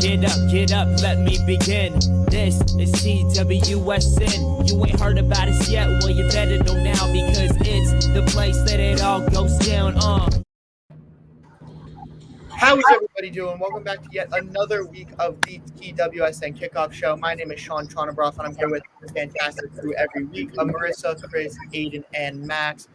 Get up, let me begin. This is TWSN. You ain't heard about us yet, well you better know now, because it's the place that it all goes down. How is everybody doing? Welcome back to yet another week of the TWSN Kickoff Show. My name is Shaun, and I'm here with the fantastic crew every week of Marissa, Chris, Aidan, and Max.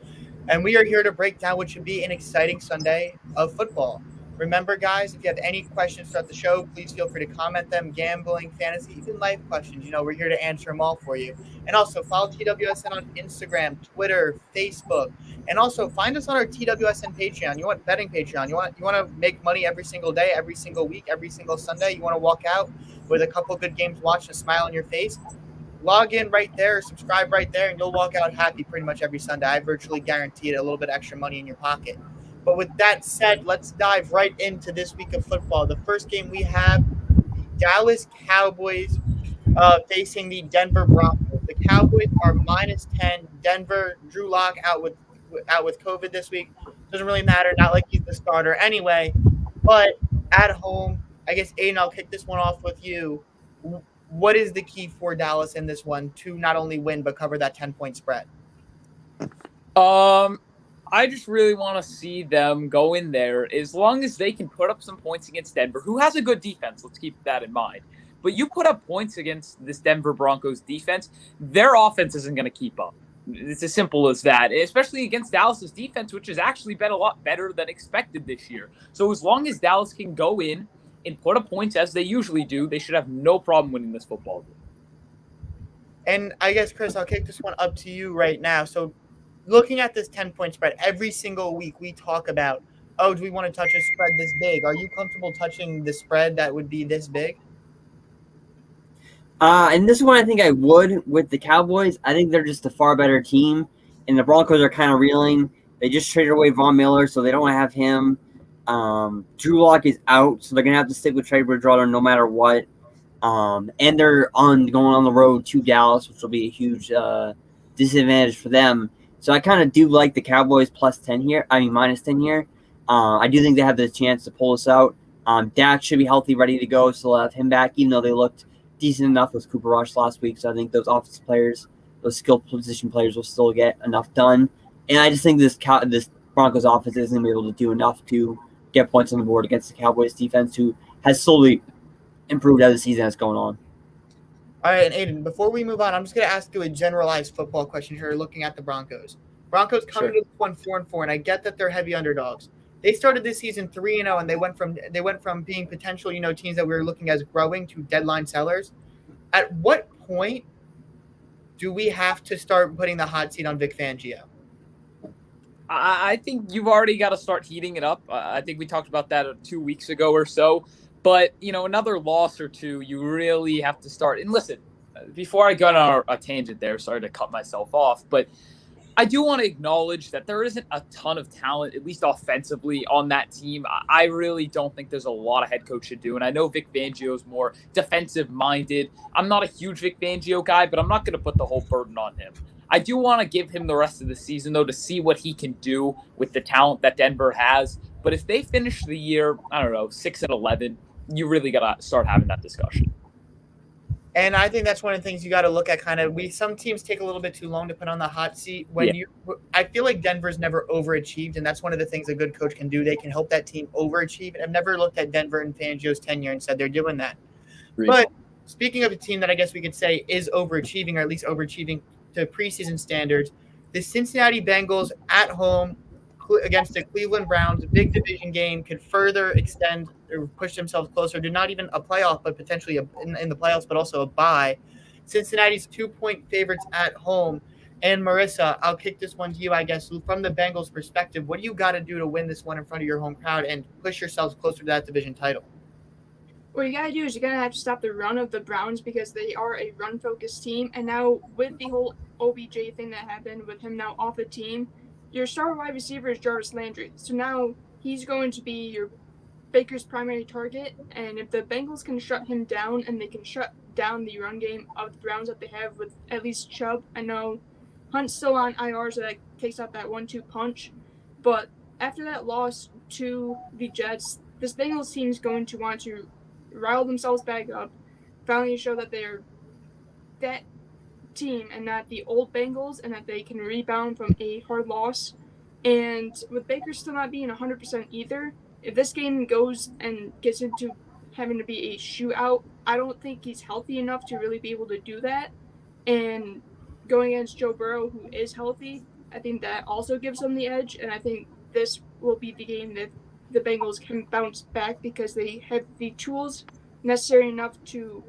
And we are here to break down what should be an exciting Sunday of football. Remember, guys, if you have any questions throughout the show, please feel free to comment them. Gambling, fantasy, even life questions. We're here to answer them all for you. And also follow TWSN on Instagram, Twitter, Facebook. And also find us on our TWSN Patreon. You want betting Patreon. You want to make money every single day, every single week, every single Sunday. You want to walk out with a couple good games watched, a smile on your face. Log in right there, subscribe right there, and you'll walk out happy pretty much every Sunday. I virtually guarantee it, a little bit extra money in your pocket. But with that said, let's dive right into this week of football. The first game we have, the Dallas Cowboys facing the Denver Broncos. The Cowboys are -10. Denver, Drew Lock out with COVID this week. Doesn't really matter, not like he's the starter anyway. But at home, I guess, Aidan, I'll kick this one off with you. What is the key for Dallas in this one to not only win but cover that 10-point spread? I just really want to see them go in there as long as they can put up some points against Denver, who has a good defense. Let's keep that in mind. But you put up points against this Denver Broncos defense, their offense isn't going to keep up. It's as simple as that, especially against Dallas's defense, which has actually been a lot better than expected this year. So as long as Dallas can go in and put up points as they usually do, they should have no problem winning this football game. And I guess, Chris, I'll kick this one up to you right now. So looking at this 10-point spread, every single week we talk about, do we want to touch a spread this big? Are you comfortable touching the spread that would be this big? And this one I think I would with the Cowboys. I think they're just a far better team, and the Broncos are kind of reeling. They just traded away Von Miller, so they don't have him. Drew Lock is out, so they're going to have to stick with Trey Bridgewater no matter what. And they're going on the road to Dallas, which will be a huge disadvantage for them. So I kind of do like the Cowboys -10 here. I do think they have the chance to pull this out. Dak should be healthy, ready to go, so they'll have him back, even though they looked decent enough with Cooper Rush last week. So I think those offensive players, those skilled position players will still get enough done. And I just think this Broncos offense isn't going to be able to do enough to get points on the board against the Cowboys defense, who has slowly improved as the season is going on. All right, and Aidan, before we move on, I'm just going to ask you a generalized football question here looking at the Broncos. Broncos coming to this one 4-4, and I get that they're heavy underdogs. They started this season 3-0, and they went from being potential, teams that we were looking as growing to deadline sellers. At what point do we have to start putting the hot seat on Vic Fangio? I think you've already got to start heating it up. I think we talked about that 2 weeks ago or so. But, another loss or two, you really have to start. And listen, before I go on a tangent there, sorry to cut myself off, but I do want to acknowledge that there isn't a ton of talent, at least offensively, on that team. I really don't think there's a lot a head coach should do. And I know Vic Fangio is more defensive-minded. I'm not a huge Vic Fangio guy, but I'm not going to put the whole burden on him. I do want to give him the rest of the season, though, to see what he can do with the talent that Denver has. But if they finish the year, 6-11, you really got to start having that discussion. And I think that's one of the things you got to look at. Some teams take a little bit too long to put on the hot seat. I feel like Denver's never overachieved, and that's one of the things a good coach can do. They can help that team overachieve. I've never looked at Denver and Fangio's tenure and said they're doing that. Really? But speaking of a team that I guess we could say is overachieving, or at least overachieving to preseason standards, the Cincinnati Bengals at home against the Cleveland Browns, a big division game, could further extend or push themselves closer to not even a playoff, but potentially in the playoffs, but also a bye. Cincinnati's 2-point favorites at home. And Marissa, I'll kick this one to you, I guess. From the Bengals' perspective, what do you got to do to win this one in front of your home crowd and push yourselves closer to that division title? What you got to do is you're going to have to stop the run of the Browns because they are a run-focused team. And now with the whole OBJ thing that happened with him now off the team, your star wide receiver is Jarvis Landry. So now he's going to be your Baker's primary target. And if the Bengals can shut him down and they can shut down the run game of the Browns that they have with at least Chubb, I know Hunt's still on IR, so that takes out that 1-2 punch. But after that loss to the Jets, this Bengals team is going to want to rile themselves back up, finally show that they're that team and not the old Bengals, and that they can rebound from a hard loss. And with Baker still not being 100% either, if this game goes and gets into having to be a shootout, I don't think he's healthy enough to really be able to do that. And going against Joe Burrow, who is healthy, I think that also gives them the edge. And I think this will be the game that the Bengals can bounce back because they have the tools necessary enough to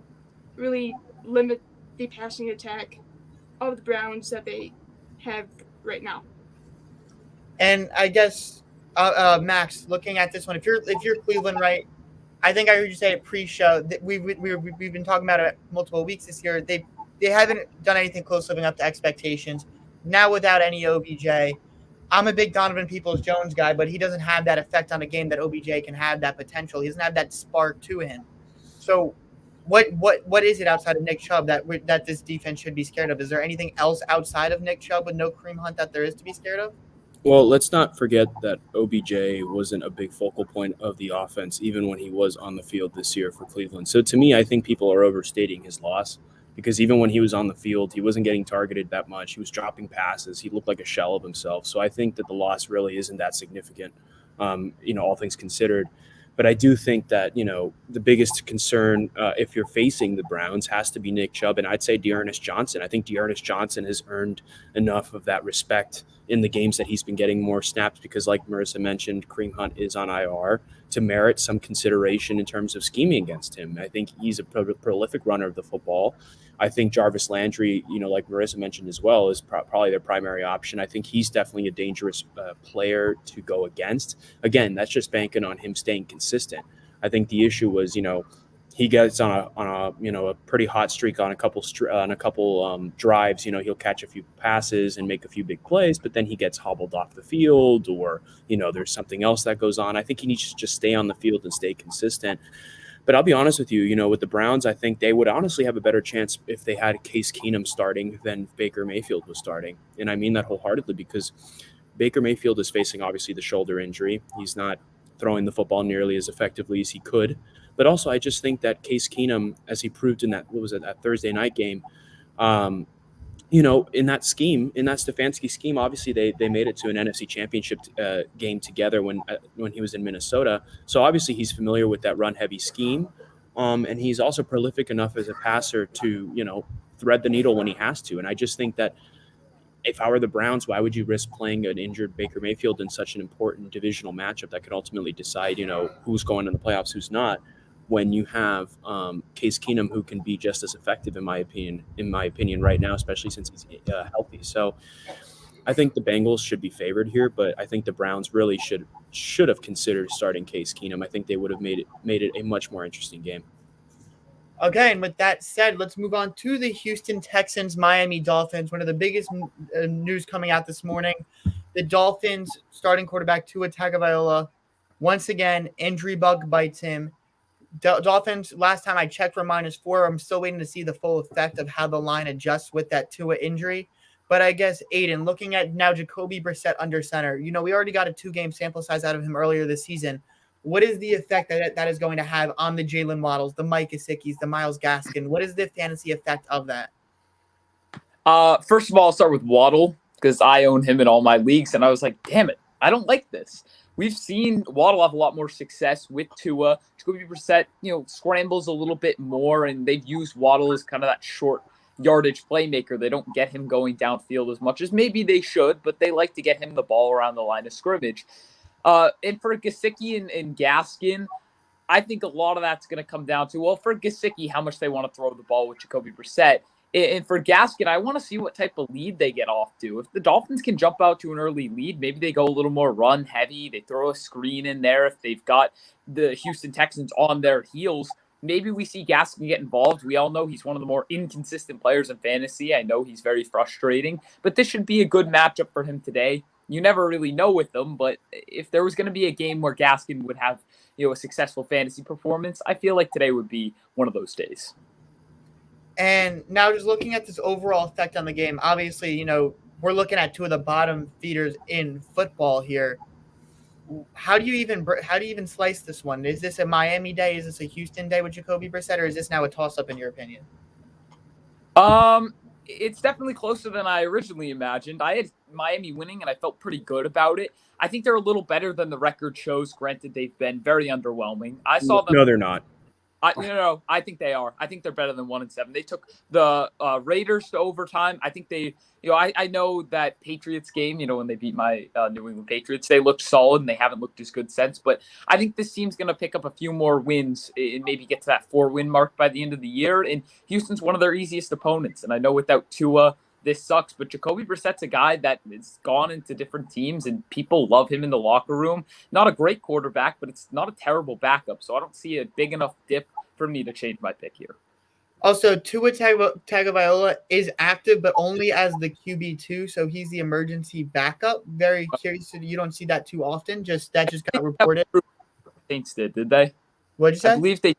really limit the passing attack of the Browns that they have right now. And I guess, Max, looking at this one, if you're Cleveland, right? I think I heard you say it pre-show that we've been talking about it multiple weeks this year. They haven't done anything close to living up to expectations. Now without any OBJ, I'm a big Donovan Peoples-Jones guy, but he doesn't have that effect on a game that OBJ can have, that potential. He doesn't have that spark to him. So what is it outside of Nick Chubb that this defense should be scared of? Is there anything else outside of Nick Chubb with no Kareem Hunt that there is to be scared of? Well, let's not forget that OBJ wasn't a big focal point of the offense, even when he was on the field this year for Cleveland. So to me, I think people are overstating his loss, because even when he was on the field, he wasn't getting targeted that much. He was dropping passes. He looked like a shell of himself. So I think that the loss really isn't that significant, all things considered. But I do think that, the biggest concern if you're facing the Browns has to be Nick Chubb, and I'd say Dearness Johnson. I think Dearness Johnson has earned enough of that respect in the games that he's been getting more snaps, because like Marissa mentioned, Kareem Hunt is on IR, to merit some consideration in terms of scheming against him. I think he's a prolific runner of the football. I think Jarvis Landry, like Marissa mentioned as well, is probably their primary option. I think he's definitely a dangerous player to go against. Again, that's just banking on him staying consistent. I think the issue was, he gets on a pretty hot streak on a couple drives. He'll catch a few passes and make a few big plays, but then he gets hobbled off the field, or there's something else that goes on. I think he needs to just stay on the field and stay consistent. But I'll be honest with you, with the Browns, I think they would honestly have a better chance if they had Case Keenum starting than Baker Mayfield was starting. And I mean that wholeheartedly, because Baker Mayfield is facing, obviously, the shoulder injury. He's not throwing the football nearly as effectively as he could. But also, I just think that Case Keenum, as he proved in that Thursday night game, in that scheme, in that Stefanski scheme, obviously they made it to an NFC Championship game together when he was in Minnesota. So obviously he's familiar with that run-heavy scheme, and he's also prolific enough as a passer to thread the needle when he has to. And I just think that if I were the Browns, why would you risk playing an injured Baker Mayfield in such an important divisional matchup that could ultimately decide who's going in the playoffs, who's not, when you have Case Keenum, who can be just as effective, in my opinion, right now, especially since he's healthy. So I think the Bengals should be favored here, but I think the Browns really should have considered starting Case Keenum. I think they would have made it a much more interesting game. Okay, and with that said, let's move on to the Houston Texans, Miami Dolphins. One of the biggest news coming out this morning, the Dolphins starting quarterback Tua Tagovailoa, once again, injury bug bites him. Dolphins, last time I checked, were -4. I'm still waiting to see the full effect of how the line adjusts with that Tua injury. But I guess, Aidan, looking at now Jacoby Brissett under center, we already got a 2-game sample size out of him earlier this season. What is the effect that is going to have on the Jalen Waddles, the Mike Gesicki's, the Myles Gaskin? What is the fantasy effect of that? First of all, I'll start with Waddle, because I own him in all my leagues, and I was like, damn it, I don't like this. We've seen Waddle have a lot more success with Tua. Jacoby Brissett, scrambles a little bit more, and they've used Waddle as kind of that short yardage playmaker. They don't get him going downfield as much as maybe they should, but they like to get him the ball around the line of scrimmage. And for Gesicki and Gaskin, I think a lot of that's going to come down to, for Gesicki, how much they want to throw the ball with Jacoby Brissett. And for Gaskin, I want to see what type of lead they get off to. If the Dolphins can jump out to an early lead, maybe they go a little more run heavy. They throw a screen in there. If they've got the Houston Texans on their heels, maybe we see Gaskin get involved. We all know he's one of the more inconsistent players in fantasy. I know he's very frustrating, but this should be a good matchup for him today. You never really know with them, but if there was going to be a game where Gaskin would have, a successful fantasy performance, I feel like today would be one of those days. And now just looking at this overall effect on the game, obviously, we're looking at two of the bottom feeders in football here. How do you even slice this one? Is this a Miami day? Is this a Houston day with Jacoby Brissett, or is this now a toss-up in your opinion? It's definitely closer than I originally imagined. I had Miami winning, and I felt pretty good about it. I think they're a little better than the record shows. Granted, they've been very underwhelming. I saw them. No, they're not. I think they are. I think they're better than 1-7. They took the Raiders to overtime. I think they, I know that Patriots game, when they beat my New England Patriots, they looked solid and they haven't looked as good since. But I think this team's going to pick up a few more wins and maybe get to that 4-win mark by the end of the year. And Houston's one of their easiest opponents. And I know without Tua, this sucks, but Jacoby Brissett's a guy that has gone into different teams and people love him in the locker room. Not a great quarterback, but it's not a terrible backup. So I don't see a big enough dip for me to change my pick here. Also, Tua Tagovailoa is active, but only as the QB2, so he's the emergency backup. Very curious. You don't see that too often. That just got reported. Saints did they? What'd you say? I believe they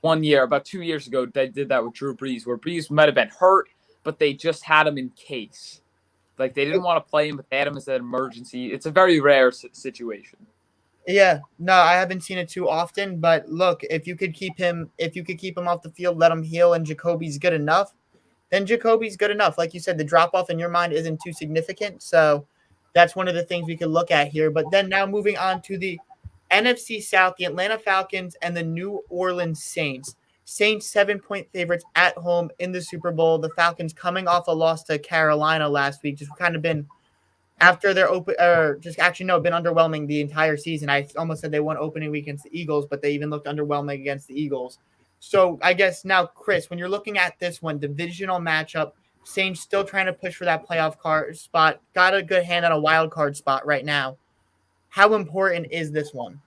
1 year, about 2 years ago, they did that with Drew Brees, where Brees might have been hurt, but they just had him in case. Like, they didn't want to play him, but they had him as an emergency. It's a very rare situation. Yeah, no, I haven't seen it too often, but look, if you could keep him off the field, let him heal, and Jacoby's good enough, then Jacoby's good enough. Like you said, the drop-off in your mind isn't too significant, so that's one of the things we could look at here. But then now moving on to the NFC South, the Atlanta Falcons and the New Orleans Saints. Saints 7-point favorites at home in the Super Bowl. The Falcons coming off a loss to Carolina last week, just kind of been after their been underwhelming the entire season. I almost said they won opening week against the Eagles, but they even looked underwhelming against the Eagles. So I guess now, Chris, when you're looking at this one, divisional matchup, Saints still trying to push for that playoff card spot, got a good hand on a wild card spot right now. How important is this one?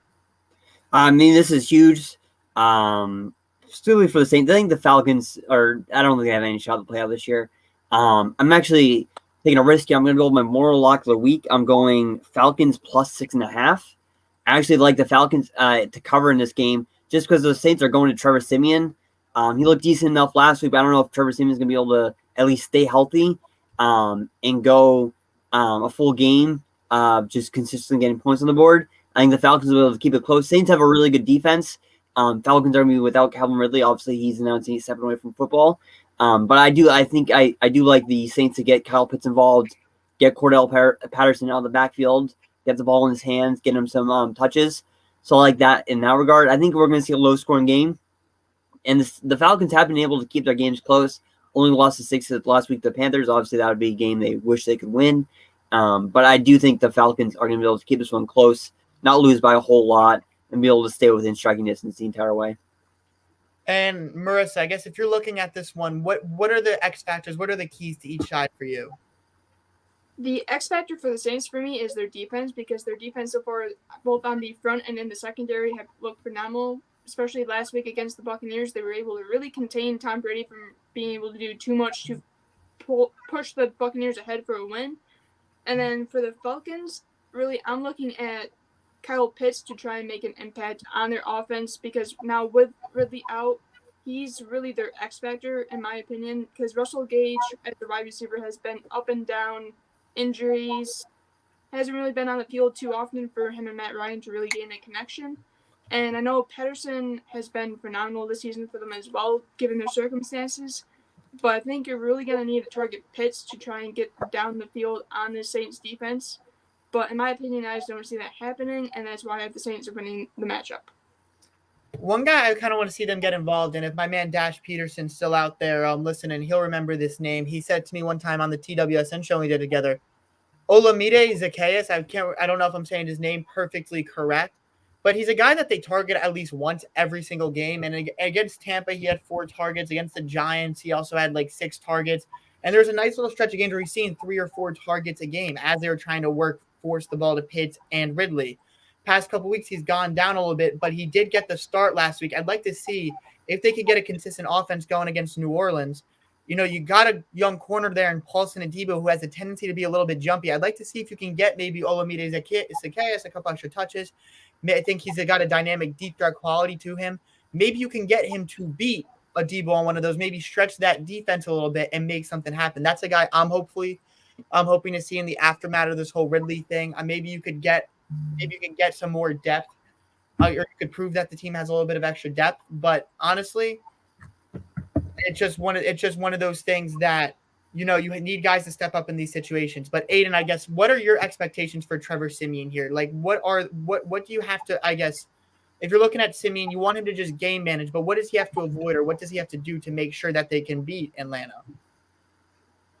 I mean, this is huge. Specifically for the Saints. I think the Falcons I don't think they have any shot at the playoff this year. I'm actually taking a risk. I'm going to go with my moral lock of the week. I'm going Falcons plus 6.5. I actually like the Falcons to cover in this game just because the Saints are going to Trevor Simeon. He looked decent enough last week, but I don't know if Trevor Simeon is going to be able to at least stay healthy and go a full game, just consistently getting points on the board. I think the Falcons will be able to keep it close. Saints have a really good defense. Falcons are going to be without Calvin Ridley. Obviously, he's announcing he's stepping away from football. But I do like the Saints to get Kyle Pitts involved, get Cordell Patterson out of the backfield, get the ball in his hands, get him some touches. So I like that in that regard. I think we're going to see a low-scoring game. And the Falcons have been able to keep their games close. Only lost to 6 last week to the Panthers. Obviously, that would be a game they wish they could win. But I do think the Falcons are going to be able to keep this one close, not lose by a whole lot, and be able to stay within striking distance the entire way. And Marissa, I guess if you're looking at this one, what are the X factors? What are the keys to each side for you? The X factor for the Saints for me is their defense, because their defense so far, both on the front and in the secondary, have looked phenomenal. Especially last week against the Buccaneers, they were able to really contain Tom Brady from being able to do too much to push the Buccaneers ahead for a win. And then for the Falcons, really, I'm looking at Kyle Pitts to try and make an impact on their offense, because now with Ridley out, he's really their X factor, in my opinion, because Russell Gage as the wide receiver has been up and down, injuries, hasn't really been on the field too often for him and Matt Ryan to really gain a connection. And I know Patterson has been phenomenal this season for them as well, given their circumstances. But I think you're really going to need to target Pitts to try and get down the field on the Saints defense. But in my opinion, I just don't see that happening, and that's why I have the Saints are winning the matchup. One guy I kind of want to see them get involved in, if my man Dash Peterson's still out there listening, he'll remember this name. He said to me one time on the TWSN show we did together, Olamide Zacchaeus. I don't know if I'm saying his name perfectly correct, but he's a guy that they target at least once every single game. And against Tampa, he had 4 targets. Against the Giants, he also had 6 targets. And there's a nice little stretch of games where he's seeing 3 or 4 targets a game as they were trying to force the ball to Pitts and Ridley. Past couple weeks, he's gone down a little bit, but he did get the start last week. I'd like to see if they could get a consistent offense going against New Orleans. You got a young corner there in Paulson Adebo who has a tendency to be a little bit jumpy. I'd like to see if you can get maybe Olamide Zacchaeus a couple extra touches. I think he's got a dynamic deep threat quality to him. Maybe you can get him to beat Adebo on one of those, maybe stretch that defense a little bit and make something happen. That's a guy I'm hoping to see in the aftermath of this whole Ridley thing. Maybe you could get maybe you can get some more depth, or you could prove that the team has a little bit of extra depth. But honestly, it's just one of those things that you need guys to step up in these situations. But Aidan, I guess, what are your expectations for Trevor Simeon here? Like, what do you have to? I guess, if you're looking at Simeon, you want him to just game manage, but what does he have to avoid, or what does he have to do to make sure that they can beat Atlanta?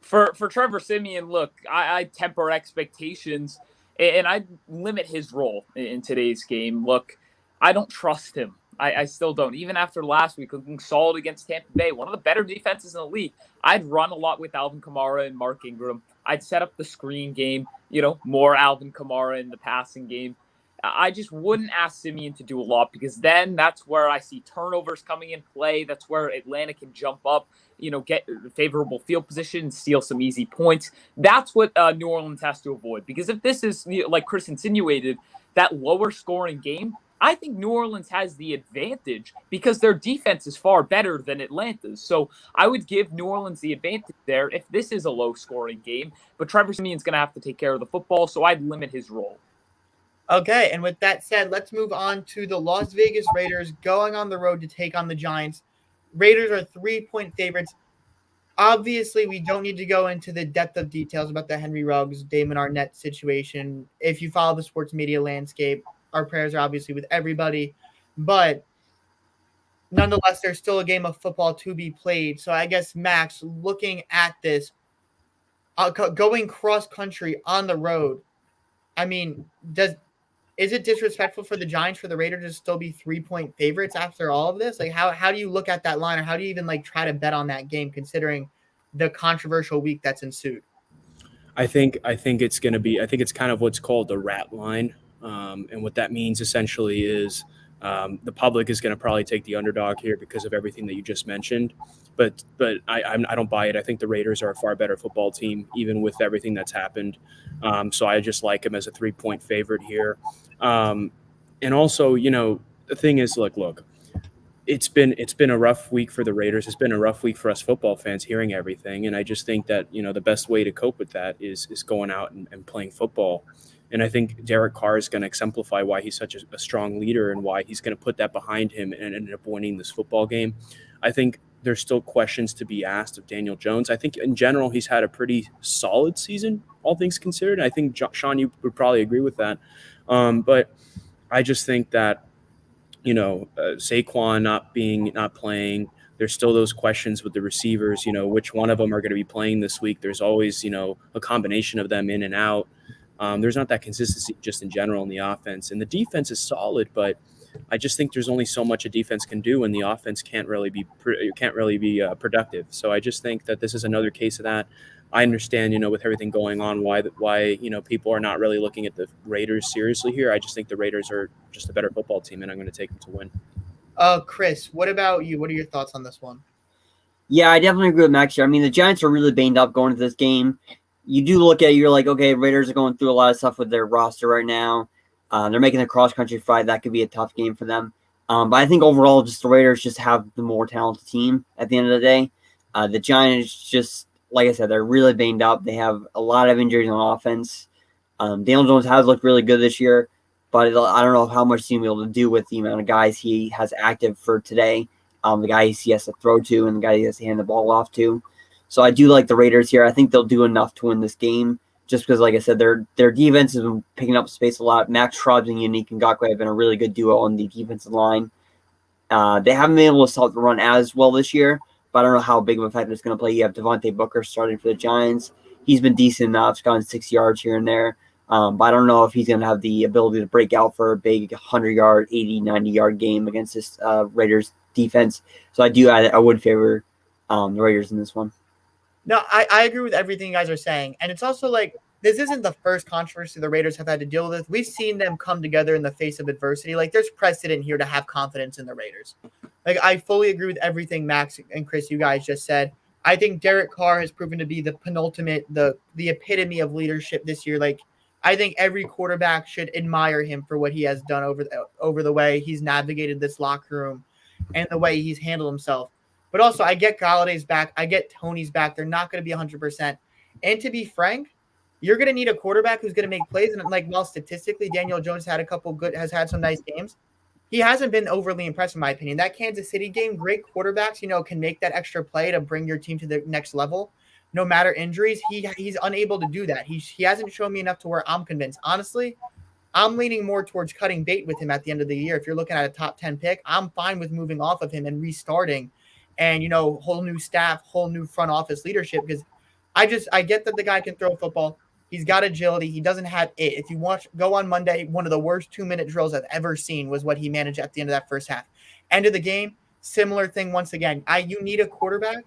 For Trevor Simeon, look, I temper expectations and I limit his role in today's game. Look, I don't trust him. I still don't. Even after last week, looking solid against Tampa Bay, one of the better defenses in the league, I'd run a lot with Alvin Kamara and Mark Ingram. I'd set up the screen game, more Alvin Kamara in the passing game. I just wouldn't ask Simeon to do a lot because then that's where I see turnovers coming in play. That's where Atlanta can jump up, get favorable field position, steal some easy points. That's what New Orleans has to avoid, because if this is, like Chris insinuated, that lower scoring game, I think New Orleans has the advantage because their defense is far better than Atlanta's. So I would give New Orleans the advantage there if this is a low scoring game. But Trevor Simeon's going to have to take care of the football, so I'd limit his role. Okay, and with that said, let's move on to the Las Vegas Raiders going on the road to take on the Giants. Raiders are 3-point favorites. Obviously, we don't need to go into the depth of details about the Henry Ruggs, Damon Arnett situation. If you follow the sports media landscape, our prayers are obviously with everybody. But nonetheless, there's still a game of football to be played. So I guess, Max, looking at this, going cross-country on the road, I mean, is it disrespectful for the Giants, for the Raiders to still be 3-point favorites after all of this? Like, how do you look at that line, or how do you even try to bet on that game considering the controversial week that's ensued? I think it's going to be. I think it's kind of what's called the rat line, and what that means essentially is the public is going to probably take the underdog here because of everything that you just mentioned. But I don't buy it. I think the Raiders are a far better football team, even with everything that's happened. So I just like them as a 3-point favorite here. And also, the thing is, look, it's been a rough week for the Raiders. It's been a rough week for us football fans hearing everything. And I just think that, the best way to cope with that is going out and playing football. And I think Derek Carr is going to exemplify why he's such a strong leader and why he's going to put that behind him and end up winning this football game. I think there's still questions to be asked of Daniel Jones. I think in general, he's had a pretty solid season, all things considered. I think, Shaun, you would probably agree with that. But I just think that, Saquon not playing, there's still those questions with the receivers, which one of them are going to be playing this week. There's always, a combination of them in and out. There's not that consistency just in general in the offense. And the defense is solid, but I just think there's only so much a defense can do, and the offense can't really be productive. So I just think that this is another case of that. I understand, with everything going on, why people are not really looking at the Raiders seriously here. I just think the Raiders are just a better football team, and I'm going to take them to win. Chris, what about you? What are your thoughts on this one? Yeah, I definitely agree with Max here. I mean, the Giants are really banged up going into this game. You do look at it, you're like, okay, Raiders are going through a lot of stuff with their roster right now. They're making a cross-country flight. That could be a tough game for them. But I think overall, just the Raiders just have the more talented team at the end of the day. The Giants just, like I said, they're really banged up. They have a lot of injuries on offense. Daniel Jones has looked really good this year, but I don't know how much he's going to be able to do with the amount of guys he has active for today, the guys he has to throw to and the guy he has to hand the ball off to. So I do like the Raiders here. I think they'll do enough to win this game just because, like I said, their defense has been picking up space a lot. Max Schrobbs and Unique Ngakoue have been a really good duo on the defensive line. They haven't been able to stop the run as well this year, but I don't know how big of a factor it's going to play. You have Devontae Booker starting for the Giants. He's been decent enough. He's gotten 6 yards here and there. But I don't know if he's going to have the ability to break out for a big 100-yard, 80, 90-yard game against this Raiders defense. So I would favor the Raiders in this one. No, I agree with everything you guys are saying. And it's also like, this isn't the first controversy the Raiders have had to deal with. We've seen them come together in the face of adversity. Like, there's precedent here to have confidence in the Raiders. Like, I fully agree with everything Max and Chris, you guys just said. I think Derek Carr has proven to be the penultimate, the epitome of leadership this year. Like, I think every quarterback should admire him for what he has done over the way he's navigated this locker room and the way he's handled himself. But also, I get Galladay's back. I get Tony's back. They're not going to be 100%. And to be frank, you're going to need a quarterback who's going to make plays. And like, while statistically, Daniel Jones has had some nice games. He hasn't been overly impressed, in my opinion. That Kansas City game, great quarterbacks, can make that extra play to bring your team to the next level. No matter injuries, he's unable to do that. He hasn't shown me enough to where I'm convinced. Honestly, I'm leaning more towards cutting bait with him at the end of the year. If you're looking at a top 10 pick, I'm fine with moving off of him and restarting and, whole new staff, whole new front office leadership, because I get that the guy can throw football. He's got agility. He doesn't have it. If you go on Monday, one of the worst 2-minute drills I've ever seen was what he managed at the end of that first half. End of the game, similar thing once again. You need a quarterback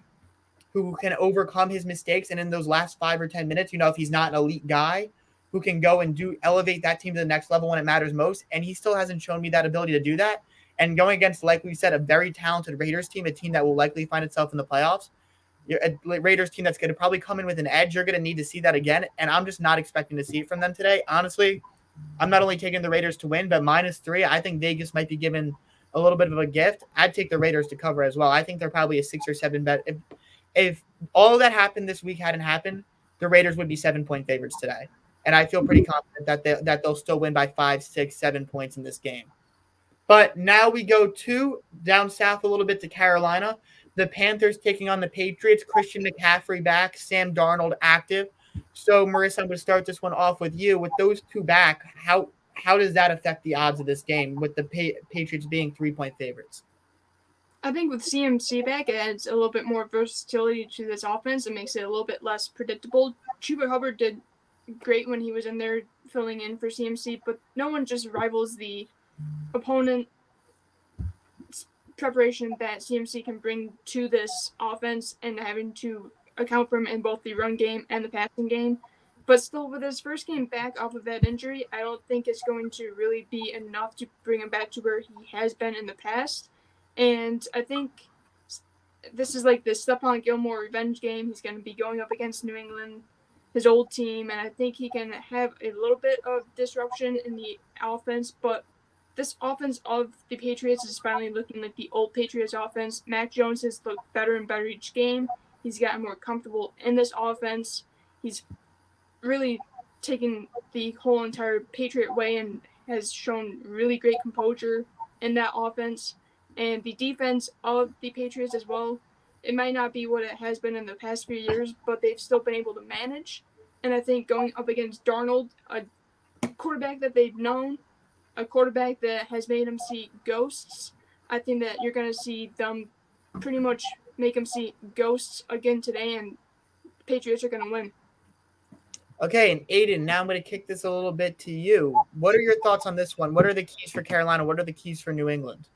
who can overcome his mistakes, and in those last 5 or 10 minutes, if he's not an elite guy, who can go and elevate that team to the next level when it matters most. And he still hasn't shown me that ability to do that. And going against, like we said, a very talented Raiders team, a team that will likely find itself in the playoffs, a Raiders team that's going to probably come in with an edge. You're going to need to see that again. And I'm just not expecting to see it from them today. Honestly, I'm not only taking the Raiders to win, but -3. I think Vegas might be given a little bit of a gift. I'd take the Raiders to cover as well. I think they're probably a 6 or 7 bet. If all that happened this week hadn't happened, the Raiders would be 7-point favorites today. And I feel pretty confident that they'll still win by 5, 6, 7 points in this game. But now we go down south a little bit to Carolina. The Panthers taking on the Patriots. Christian McCaffrey back, Sam Darnold active. So, Marissa, I'm going to start this one off with you. With those two back, how does that affect the odds of this game with the Patriots being 3-point favorites? I think with CMC back, it adds a little bit more versatility to this offense. It makes it a little bit less predictable. Chuba Hubbard did great when he was in there filling in for CMC, but no one just rivals the opponent preparation that CMC can bring to this offense and having to account for him in both the run game and the passing game. But still, with his first game back off of that injury, I don't think it's going to really be enough to bring him back to where he has been in the past. And I think this is like the Stephon Gilmore revenge game. He's going to be going up against New England, his old team, and I think he can have a little bit of disruption in the offense, but this offense of the Patriots is finally looking like the old Patriots offense. Mac Jones has looked better and better each game. He's gotten more comfortable in this offense. He's really taken the whole entire Patriot way and has shown really great composure in that offense. And the defense of the Patriots as well, it might not be what it has been in the past few years, but they've still been able to manage. And I think going up against Darnold, a quarterback that they've known, a quarterback that has made him see ghosts, I think that you're going to see them pretty much make him see ghosts again today, and Patriots are going to win. Okay, and Aidan, now I'm going to kick this a little bit to you. What are your thoughts on this one? What are the keys for Carolina? What are the keys for New England?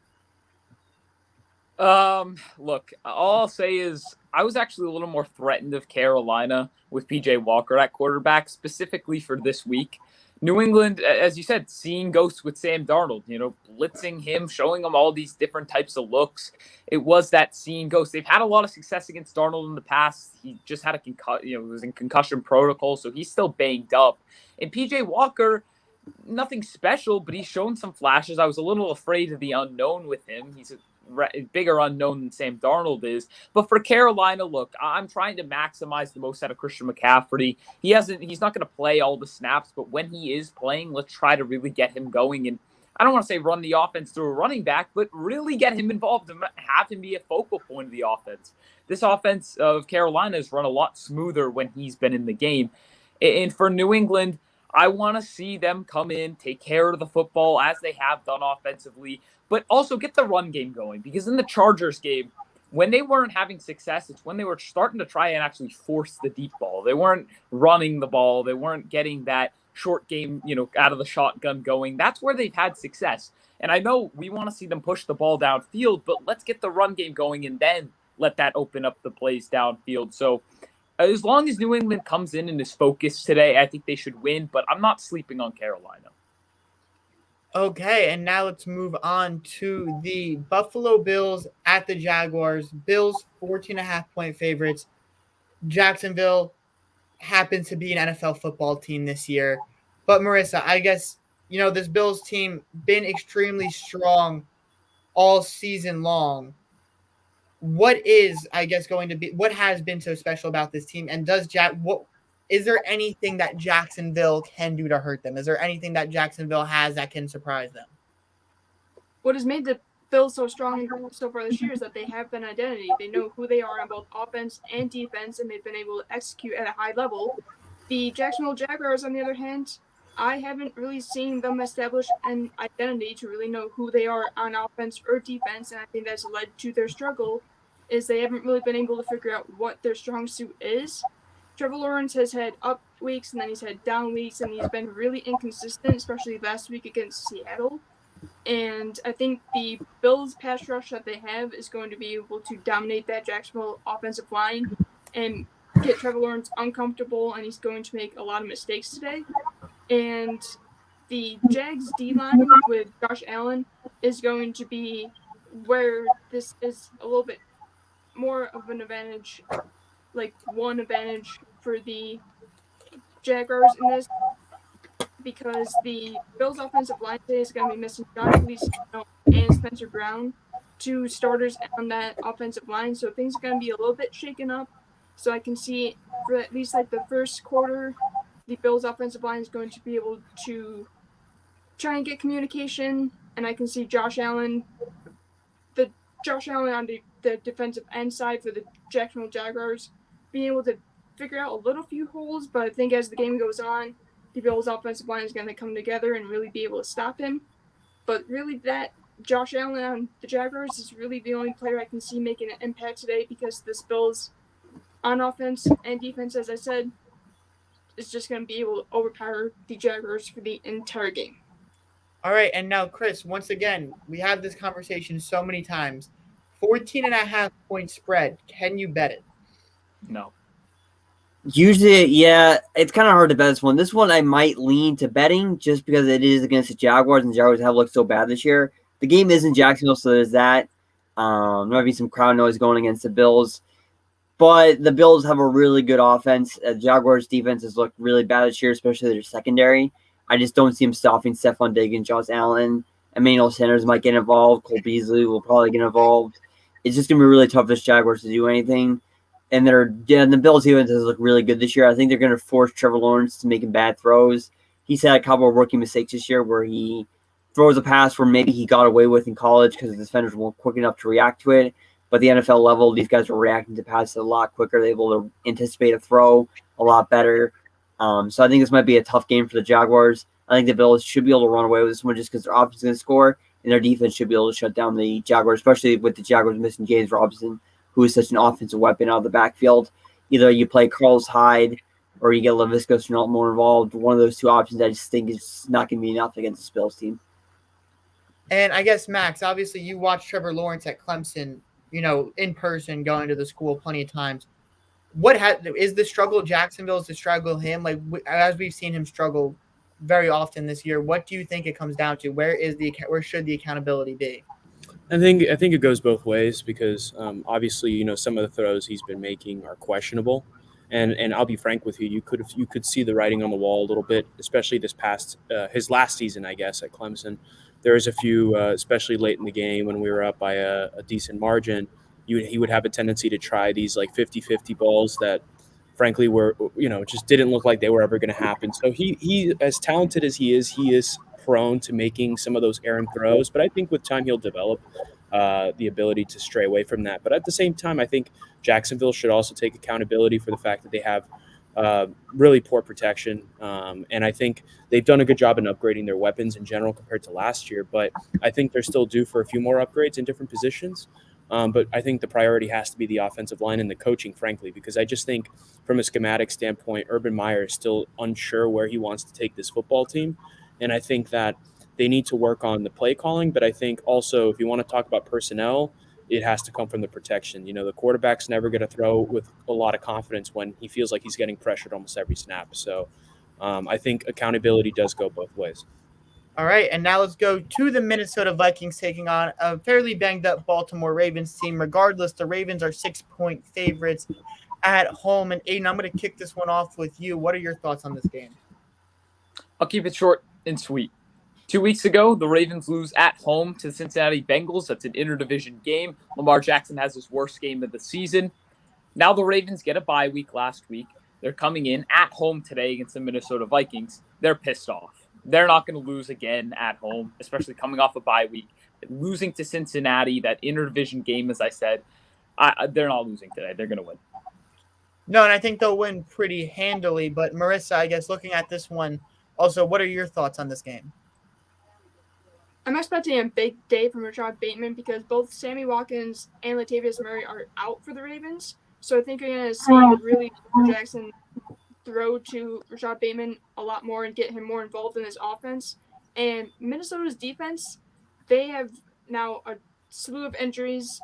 Look, all I'll say is I was actually a little more threatened of Carolina with PJ Walker at quarterback, specifically for this week. New England, as you said, seeing ghosts with Sam Darnold, blitzing him, showing him all these different types of looks. It was that seeing ghosts. They've had a lot of success against Darnold in the past. He just had was in concussion protocol, so he's still banged up. And PJ Walker, nothing special, but he's shown some flashes. I was a little afraid of the unknown with him. He's a bigger unknown than Sam Darnold is. But for Carolina, look, I'm trying to maximize the most out of Christian McCaffrey. He's not going to play all the snaps, but when he is playing, let's try to really get him going. And I don't want to say run the offense through a running back, but really get him involved and have him be a focal point of the offense. This offense of Carolina has run a lot smoother when he's been in the game. And for New England, I want to see them come in, take care of the football as they have done offensively, but also get the run game going. Because in the Chargers game, when they weren't having success, it's when they were starting to try and actually force the deep ball. They weren't running the ball. They weren't getting that short game, out of the shotgun going. That's where they've had success. And I know we want to see them push the ball downfield, but let's get the run game going and then let that open up the plays downfield. So as long as New England comes in and is focused today, I think they should win, but I'm not sleeping on Carolina. Okay, and now let's move on to the Buffalo Bills at the Jaguars. Bills, 14.5-point favorites. Jacksonville happens to be an NFL football team this year. But Marissa, I guess, this Bills team been extremely strong all season long. What is, I guess, going to be, what has been so special about this team? And is there anything that Jacksonville can do to hurt them? Is there anything that Jacksonville has that can surprise them? What has made the Bills so strong so far this year is that they have an identity. They know who they are on both offense and defense, and they've been able to execute at a high level. The Jacksonville Jaguars, on the other hand, I haven't really seen them establish an identity to really know who they are on offense or defense, and I think that's led to their struggle, is they haven't really been able to figure out what their strong suit is. Trevor Lawrence has had up weeks, and then he's had down weeks, and he's been really inconsistent, especially last week against Seattle. And I think the Bills' pass rush that they have is going to be able to dominate that Jacksonville offensive line and get Trevor Lawrence uncomfortable, and he's going to make a lot of mistakes today. And the Jags D-line with Josh Allen is going to be where this is a little bit more of an advantage, like one advantage for the Jaguars in this, because the Bills' offensive line today is going to be missing John Feliciano and Spencer Brown, two starters on that offensive line. So things are going to be a little bit shaken up. So I can see for at least like the first quarter, the Bills' offensive line is going to be able to try and get communication. And I can see Josh Allen on the defensive end side for the Jacksonville Jaguars being able to figure out a little few holes. But I think as the game goes on, the Bills' offensive line is going to come together and really be able to stop him. But really, that Josh Allen on the Jaguars is really the only player I can see making an impact today, because this Bills on offense and defense, as I said, is just going to be able to overpower the Jaguars for the entire game. All right, and now, Chris, once again, we have this conversation so many times. 14.5-point spread. Can you bet it? No. Usually, yeah, it's kind of hard to bet this one. This one I might lean to betting just because it is against the Jaguars, and the Jaguars have looked so bad this year. The game is in Jacksonville, so there's that. There might be some crowd noise going against the Bills. But the Bills have a really good offense. Jaguars' defense has looked really bad this year, especially their secondary. I just don't see them stopping Stephon Diggs and Josh Allen. Emmanuel Sanders might get involved. Cole Beasley will probably get involved. It's just going to be really tough for the Jaguars to do anything. And the Bills' defense has looked really good this year. I think they're going to force Trevor Lawrence to making bad throws. He's had a couple of rookie mistakes this year where he throws a pass where maybe he got away with in college because the defenders weren't quick enough to react to it. But the NFL level, these guys are reacting to passes a lot quicker. They're able to anticipate a throw a lot better. So I think this might be a tough game for the Jaguars. I think the Bills should be able to run away with this one just because their offense is going to score, and their defense should be able to shut down the Jaguars, especially with the Jaguars missing James Robinson, who is such an offensive weapon out of the backfield. Either you play Carlos Hyde or you get Laviska Shenault more involved. One of those two options I just think is not going to be enough against the Bills team. And I guess, Max, obviously you watched Trevor Lawrence at Clemson, in person, going to the school plenty of times. Is the struggle Jacksonville? Is the struggle him? Like, as we've seen him struggle very often this year, what do you think it comes down to? Where should the accountability be? I think it goes both ways because obviously some of the throws he's been making are questionable, and I'll be frank with you, you could see the writing on the wall a little bit, especially this past his last season, I guess, at Clemson. There was a few, especially late in the game when we were up by a decent margin, he would have a tendency to try these like 50-50 balls that frankly were just didn't look like they were ever going to happen. So he as talented as he is prone to making some of those errant throws, but I think with time he'll develop the ability to stray away from that. But at the same time, I think Jacksonville should also take accountability for the fact that they have really poor protection, and I think they've done a good job in upgrading their weapons in general compared to last year, but I think they're still due for a few more upgrades in different positions. But I think the priority has to be the offensive line and the coaching, frankly, because I just think from a schematic standpoint, Urban Meyer is still unsure where he wants to take this football team. And I think that they need to work on the play calling. But I think also if you want to talk about personnel, it has to come from the protection. The quarterback's never going to throw with a lot of confidence when he feels like he's getting pressured almost every snap. So I think accountability does go both ways. All right, and now let's go to the Minnesota Vikings taking on a fairly banged-up Baltimore Ravens team. Regardless, the Ravens are 6-point favorites at home. And, Aidan, I'm going to kick this one off with you. What are your thoughts on this game? I'll keep it short and sweet. 2 weeks ago, the Ravens lose at home to the Cincinnati Bengals. That's an interdivision game. Lamar Jackson has his worst game of the season. Now the Ravens get a bye week last week. They're coming in at home today against the Minnesota Vikings. They're pissed off. They're not going to lose again at home, especially coming off a bye week. Losing to Cincinnati, that interdivision game, as I said, they're not losing today. They're going to win. No, and I think they'll win pretty handily. But Marissa, I guess looking at this one, also, what are your thoughts on this game? I'm expecting a big day from Rashad Bateman because both Sammy Watkins and Latavius Murray are out for the Ravens. So I think you're going to see really Jackson throw to Rashad Bateman a lot more and get him more involved in this offense. And Minnesota's defense, they have now a slew of injuries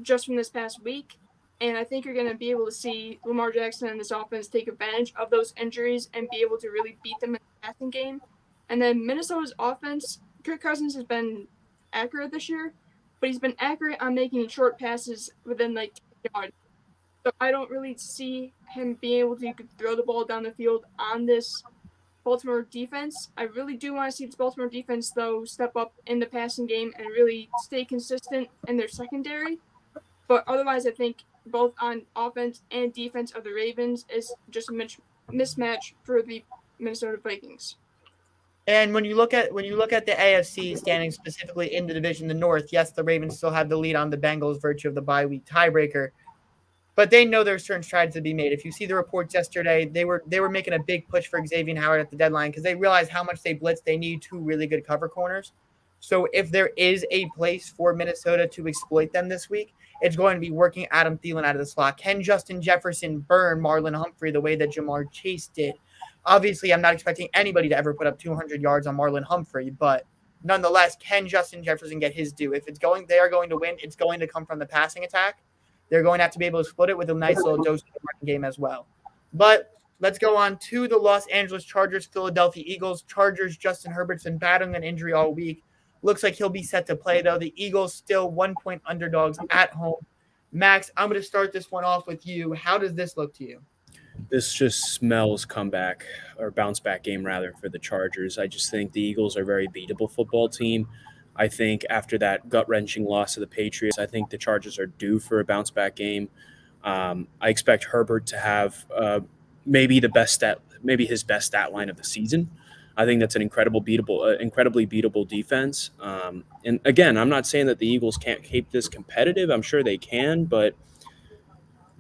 just from this past week. And I think you're going to be able to see Lamar Jackson and this offense take advantage of those injuries and be able to really beat them in the passing game. And then Minnesota's offense, Kirk Cousins has been accurate this year, but he's been accurate on making short passes within like 10 yards. So I don't really see him being able to throw the ball down the field on this Baltimore defense. I really do want to see this Baltimore defense, though, step up in the passing game and really stay consistent in their secondary. But otherwise, I think both on offense and defense of the Ravens is just a mismatch for the Minnesota Vikings. And when you look at the AFC standing specifically in the division, the North, yes, the Ravens still have the lead on the Bengals, virtue of the bye week tiebreaker, but they know there are certain strides to be made. If you see the reports yesterday, they were making a big push for Xavier Howard at the deadline because they realized how much they blitz. They need two really good cover corners. So if there is a place for Minnesota to exploit them this week, it's going to be working Adam Thielen out of the slot. Can Justin Jefferson burn Marlon Humphrey the way that Jamar Chase did? Obviously, I'm not expecting anybody to ever put up 200 yards on Marlon Humphrey, but nonetheless, can Justin Jefferson get his due? If they are going to win, it's going to come from the passing attack. They're going to have to be able to split it with a nice little dose of the running game as well. But let's go on to the Los Angeles Chargers, Philadelphia Eagles. Chargers, Justin Herbert's been battling an injury all week. Looks like he'll be set to play, though. The Eagles still 1-point underdogs at home. Max, I'm going to start this one off with you. How does this look to you? This just smells comeback or bounce back game rather for the Chargers. I just think the Eagles are a very beatable football team. I think after that gut-wrenching loss to the Patriots, I think the Chargers are due for a bounce back game. I expect Herbert to have maybe his best stat line of the season. I think that's an incredibly beatable defense. And again, I'm not saying that the Eagles can't keep this competitive. I'm sure they can, but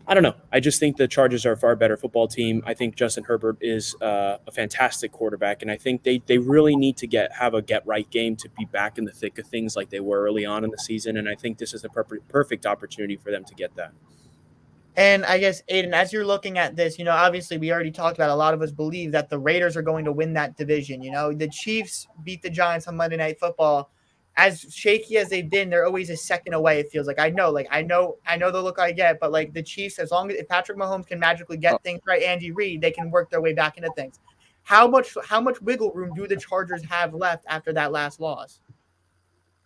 I don't know. I just think the Chargers are a far better football team. I think Justin Herbert is a fantastic quarterback, and I think they really need to have a get-right game to be back in the thick of things like they were early on in the season, and I think this is a perfect opportunity for them to get that. And I guess, Aidan, as you're looking at this, obviously we already talked about a lot of us believe that the Raiders are going to win that division. The Chiefs beat the Giants on Monday Night Football. As shaky as they've been, they're always a second away, it feels like. I know the look I get, but like the Chiefs, as long as if Patrick Mahomes can magically get things right, Andy Reid, they can work their way back into things. How much wiggle room do the Chargers have left after that last loss?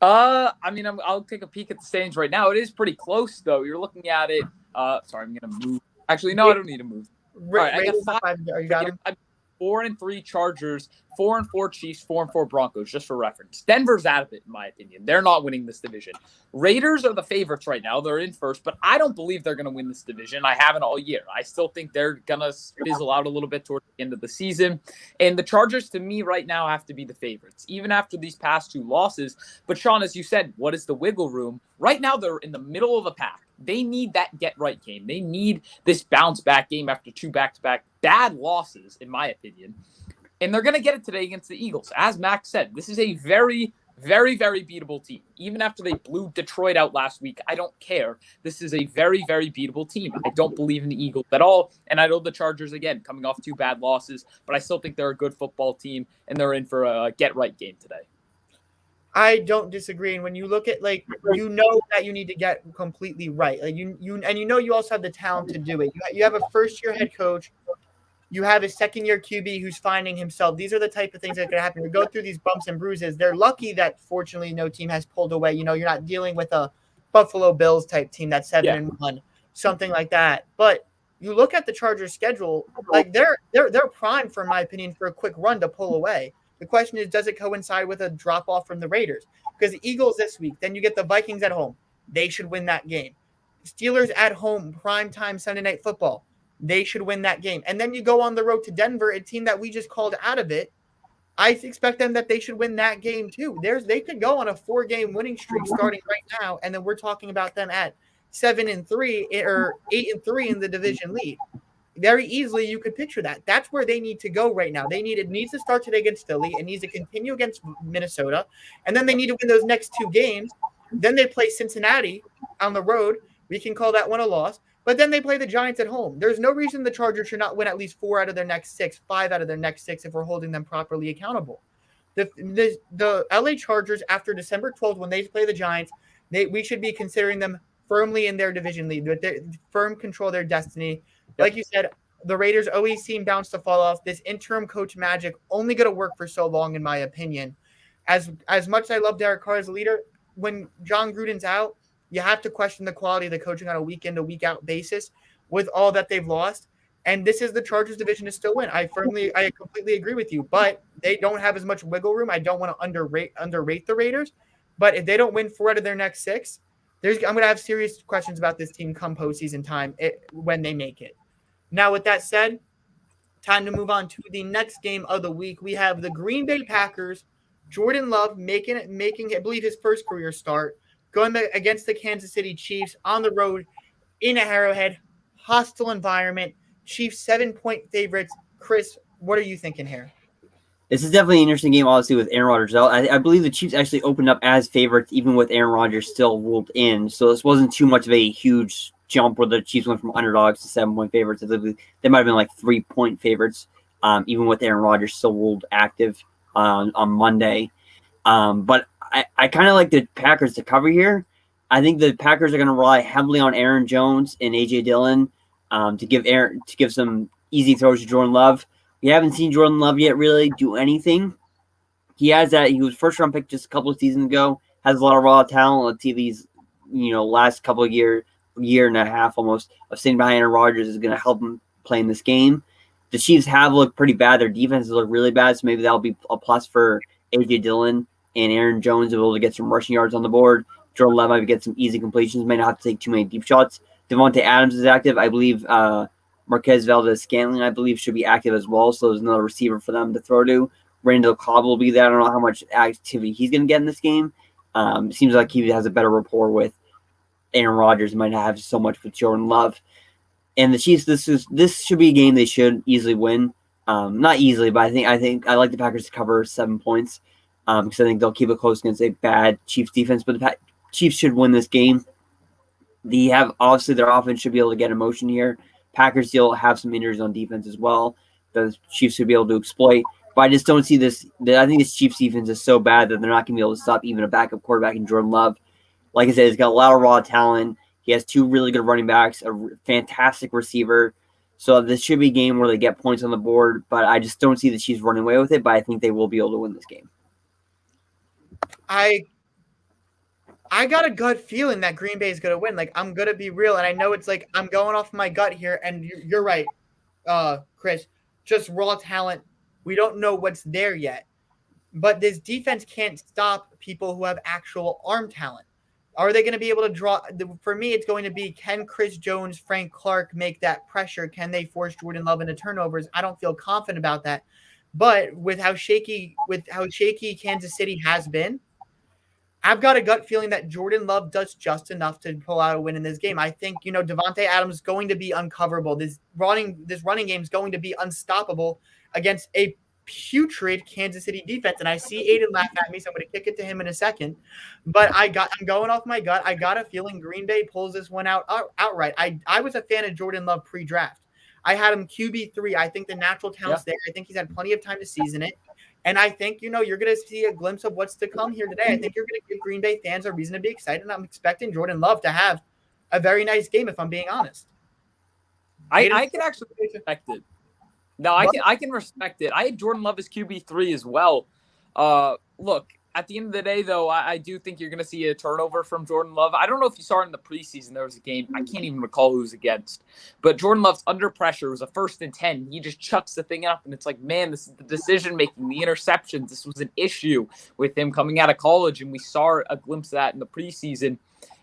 I'll take a peek at the standings right now. It is pretty close, though. You're looking at it. Sorry, I'm gonna move. Actually, no, I don't need to move. All right, I got 5. You got them? 4-3 Chargers, 4-4 Chiefs, 4-4 Broncos, just for reference. Denver's out of it, in my opinion. They're not winning this division. Raiders are the favorites right now. They're in first, but I don't believe they're going to win this division. I haven't all year. I still think they're going to fizzle out a little bit towards the end of the season. And the Chargers, to me, right now have to be the favorites, even after these past 2 losses. But, Shaun, as you said, what is the wiggle room? Right now, they're in the middle of the pack. They need that get-right game. They need this bounce-back game after 2 back-to-back bad losses, in my opinion. And they're going to get it today against the Eagles. As Max said, this is a very, very, very beatable team. Even after they blew Detroit out last week, I don't care. This is a very, very beatable team. I don't believe in the Eagles at all. And I know the Chargers, again, coming off 2 bad losses, but I still think they're a good football team, and they're in for a get-right game today. I don't disagree. And when you look at that you need to get completely right. Like you also have the talent to do it. You have a first-year head coach. You have a second-year QB who's finding himself. These are the type of things that can happen. We go through these bumps and bruises. They're lucky that fortunately no team has pulled away. You're not dealing with a Buffalo Bills type team that's 7-1, something like that. But you look at the Chargers' schedule, like they're primed, for my opinion, for a quick run to pull away. The question is, does it coincide with a drop-off from the Raiders? Because the Eagles this week, then you get the Vikings at home. They should win that game. Steelers at home, primetime Sunday Night Football. they should win that game. And then you go on the road to Denver, a team that we just called out of it. I expect them that they should win that game too. They could go on a 4-game winning streak starting right now, and then we're talking about them at 7-3 or 8-3 in the division lead. Very easily, you could picture that. That's where they need to go right now. It needs to start today against Philly. It needs to continue against Minnesota, and then they need to win those next 2 games. Then they play Cincinnati on the road. We can call that one a loss. But then they play the Giants at home. There's no reason the Chargers should not win at least 4 out of their next 6, 5 out of their next 6 if we're holding them properly accountable. The LA Chargers, after December 12th, when they play the Giants, we should be considering them firmly in their division lead, with their firm control of their destiny. Like you said, the Raiders always seem bound to fall off. This interim coach magic only going to work for so long, in my opinion. As much as I love Derek Carr as a leader, when John Gruden's out, you have to question the quality of the coaching on a week-in to week-out basis with all that they've lost. And this is the Chargers division to still win. I completely agree with you, but they don't have as much wiggle room. I don't want to underrate the Raiders, but if they don't win 4 out of their next 6, I'm going to have serious questions about this team come postseason time when they make it. Now, with that said, time to move on to the next game of the week. We have the Green Bay Packers, Jordan Love making, I believe, his first career start, going against the Kansas City Chiefs on the road in a Arrowhead, hostile environment. Chiefs 7-point favorites. Chris, what are you thinking here? This is definitely an interesting game, obviously, with Aaron Rodgers out. I believe the Chiefs actually opened up as favorites, even with Aaron Rodgers still ruled in. So this wasn't too much of a huge jump where the Chiefs went from underdogs to 7-point favorites. They might have been like 3-point favorites, even with Aaron Rodgers still ruled active on Monday. But I kind of like the Packers to cover here. I think the Packers are going to rely heavily on Aaron Jones and A.J. Dillon to give some easy throws to Jordan Love. We haven't seen Jordan Love yet really do anything. He was first-round pick just a couple of seasons ago, has a lot of raw talent. Let's see these, last couple of year and a half almost of sitting behind Aaron Rodgers is going to help him play in this game. The Chiefs have looked pretty bad. Their defenses look really bad, so maybe that'll be a plus for A.J. Dillon and Aaron Jones able to get some rushing yards on the board. Jordan Love might get some easy completions, may not have to take too many deep shots. Devontae Adams is active. I believe Marquez Valdez-Scantling, I believe, should be active as well, so there's another receiver for them to throw to. Randall Cobb will be there. I don't know how much activity he's going to get in this game. It seems like he has a better rapport with Aaron Rodgers. Might not have so much with Jordan Love. And the Chiefs, this should be a game they should easily win. Not easily, but I think I like the Packers to cover 7 points because I think they'll keep it close against a bad Chiefs defense. But the Chiefs should win this game. Obviously their offense should be able to get in motion here. Packers still have some injuries on defense as well. The Chiefs should be able to exploit. But I just don't see this. I think this Chiefs defense is so bad that they're not going to be able to stop even a backup quarterback in Jordan Love. Like I said, he's got a lot of raw talent. He has 2 really good running backs, a fantastic receiver. So this should be a game where they get points on the board. But I just don't see the Chiefs running away with it. But I think they will be able to win this game. I got a gut feeling that Green Bay is going to win. Like, I'm going to be real. And I know it's like I'm going off my gut here. And you're right, Chris. Just raw talent. We don't know what's there yet. But this defense can't stop people who have actual arm talent. Are they going to be able to draw? For me, it's going to be, can Chris Jones, Frank Clark make that pressure? Can they force Jordan Love into turnovers? I don't feel confident about that. But with how shaky Kansas City has been, I've got a gut feeling that Jordan Love does just enough to pull out a win in this game. I think, Devontae Adams is going to be uncoverable. This running game is going to be unstoppable against a putrid Kansas City defense. And I see Aidan laugh at me, so I'm going to kick it to him in a second. But I'm going off my gut. I got a feeling Green Bay pulls this one outright. I was a fan of Jordan Love pre-draft. I had him QB3. I think the natural talent's there. I think he's had plenty of time to season it. And I think, you're going to see a glimpse of what's to come here today. I think you're going to give Green Bay fans a reason to be excited. And I'm expecting Jordan Love to have a very nice game, if I'm being honest. I can actually respect it. No, I can respect it. I had Jordan Love as QB3 as well. Look, at the end of the day, though, I do think you're going to see a turnover from Jordan Love. I don't know if you saw it in the preseason. There was a game. I can't even recall who it was against. But Jordan Love's under pressure. It was a 1st and 10. He just chucks the thing up, and it's like, man, this is the decision-making, the interceptions. This was an issue with him coming out of college, and we saw a glimpse of that in the preseason.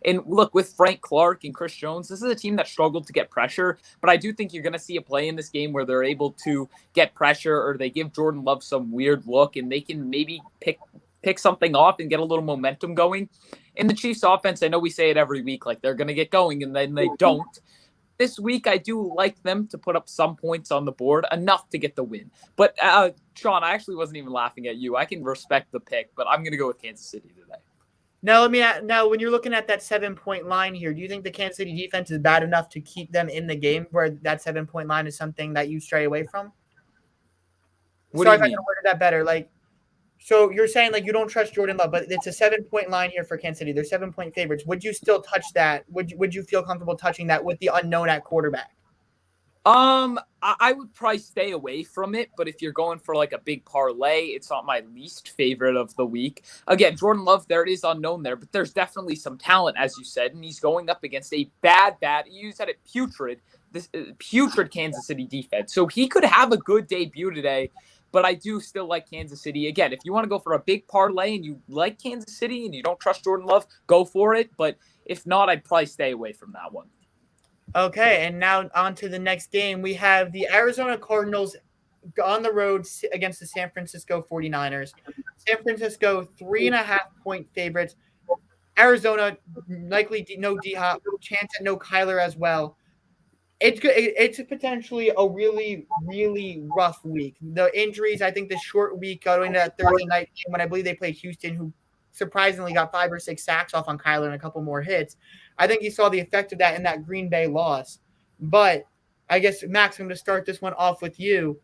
And look, with Frank Clark and Chris Jones, this is a team that struggled to get pressure, but I do think you're going to see a play in this game where they're able to get pressure, or they give Jordan Love some weird look and they can maybe pick something off and get a little momentum going. In the Chiefs offense, I know we say it every week, like they're going to get going, and then they don't. This week, I do like them to put up some points on the board, enough to get the win. But Shaun, I actually wasn't even laughing at you. I can respect the pick, but I'm going to go with Kansas City today. Now, when you're looking at that 7-point line here, do you think the Kansas City defense is bad enough to keep them in the game, where that 7-point line is something that you stray away from? Sorry if I can word that better. So you're saying you don't trust Jordan Love, but it's a 7-point line here for Kansas City. They're 7-point favorites. Would you still touch that? Would you feel comfortable touching that with the unknown at quarterback? I would probably stay away from it, but if you're going for a big parlay, it's not my least favorite of the week. Again, Jordan Love, there is unknown there, but there's definitely some talent, as you said, and he's going up against a bad, you said it, putrid Kansas City defense. So he could have a good debut today, but I do still like Kansas City. Again, if you want to go for a big parlay and you like Kansas City and you don't trust Jordan Love, go for it. But if not, I'd probably stay away from that one. Okay, and now on to the next game. We have the Arizona Cardinals on the road against the San Francisco 49ers. San Francisco, 3.5-point favorites. Arizona, likely no D-Hop, chance at no Kyler as well. It's potentially a really, really rough week. The injuries, I think the short week going into that Thursday night game when I believe they played Houston, who surprisingly got 5 or 6 sacks off on Kyler and a couple more hits. I think you saw the effect of that in that Green Bay loss. But I guess, Max, I'm going to start this one off with you.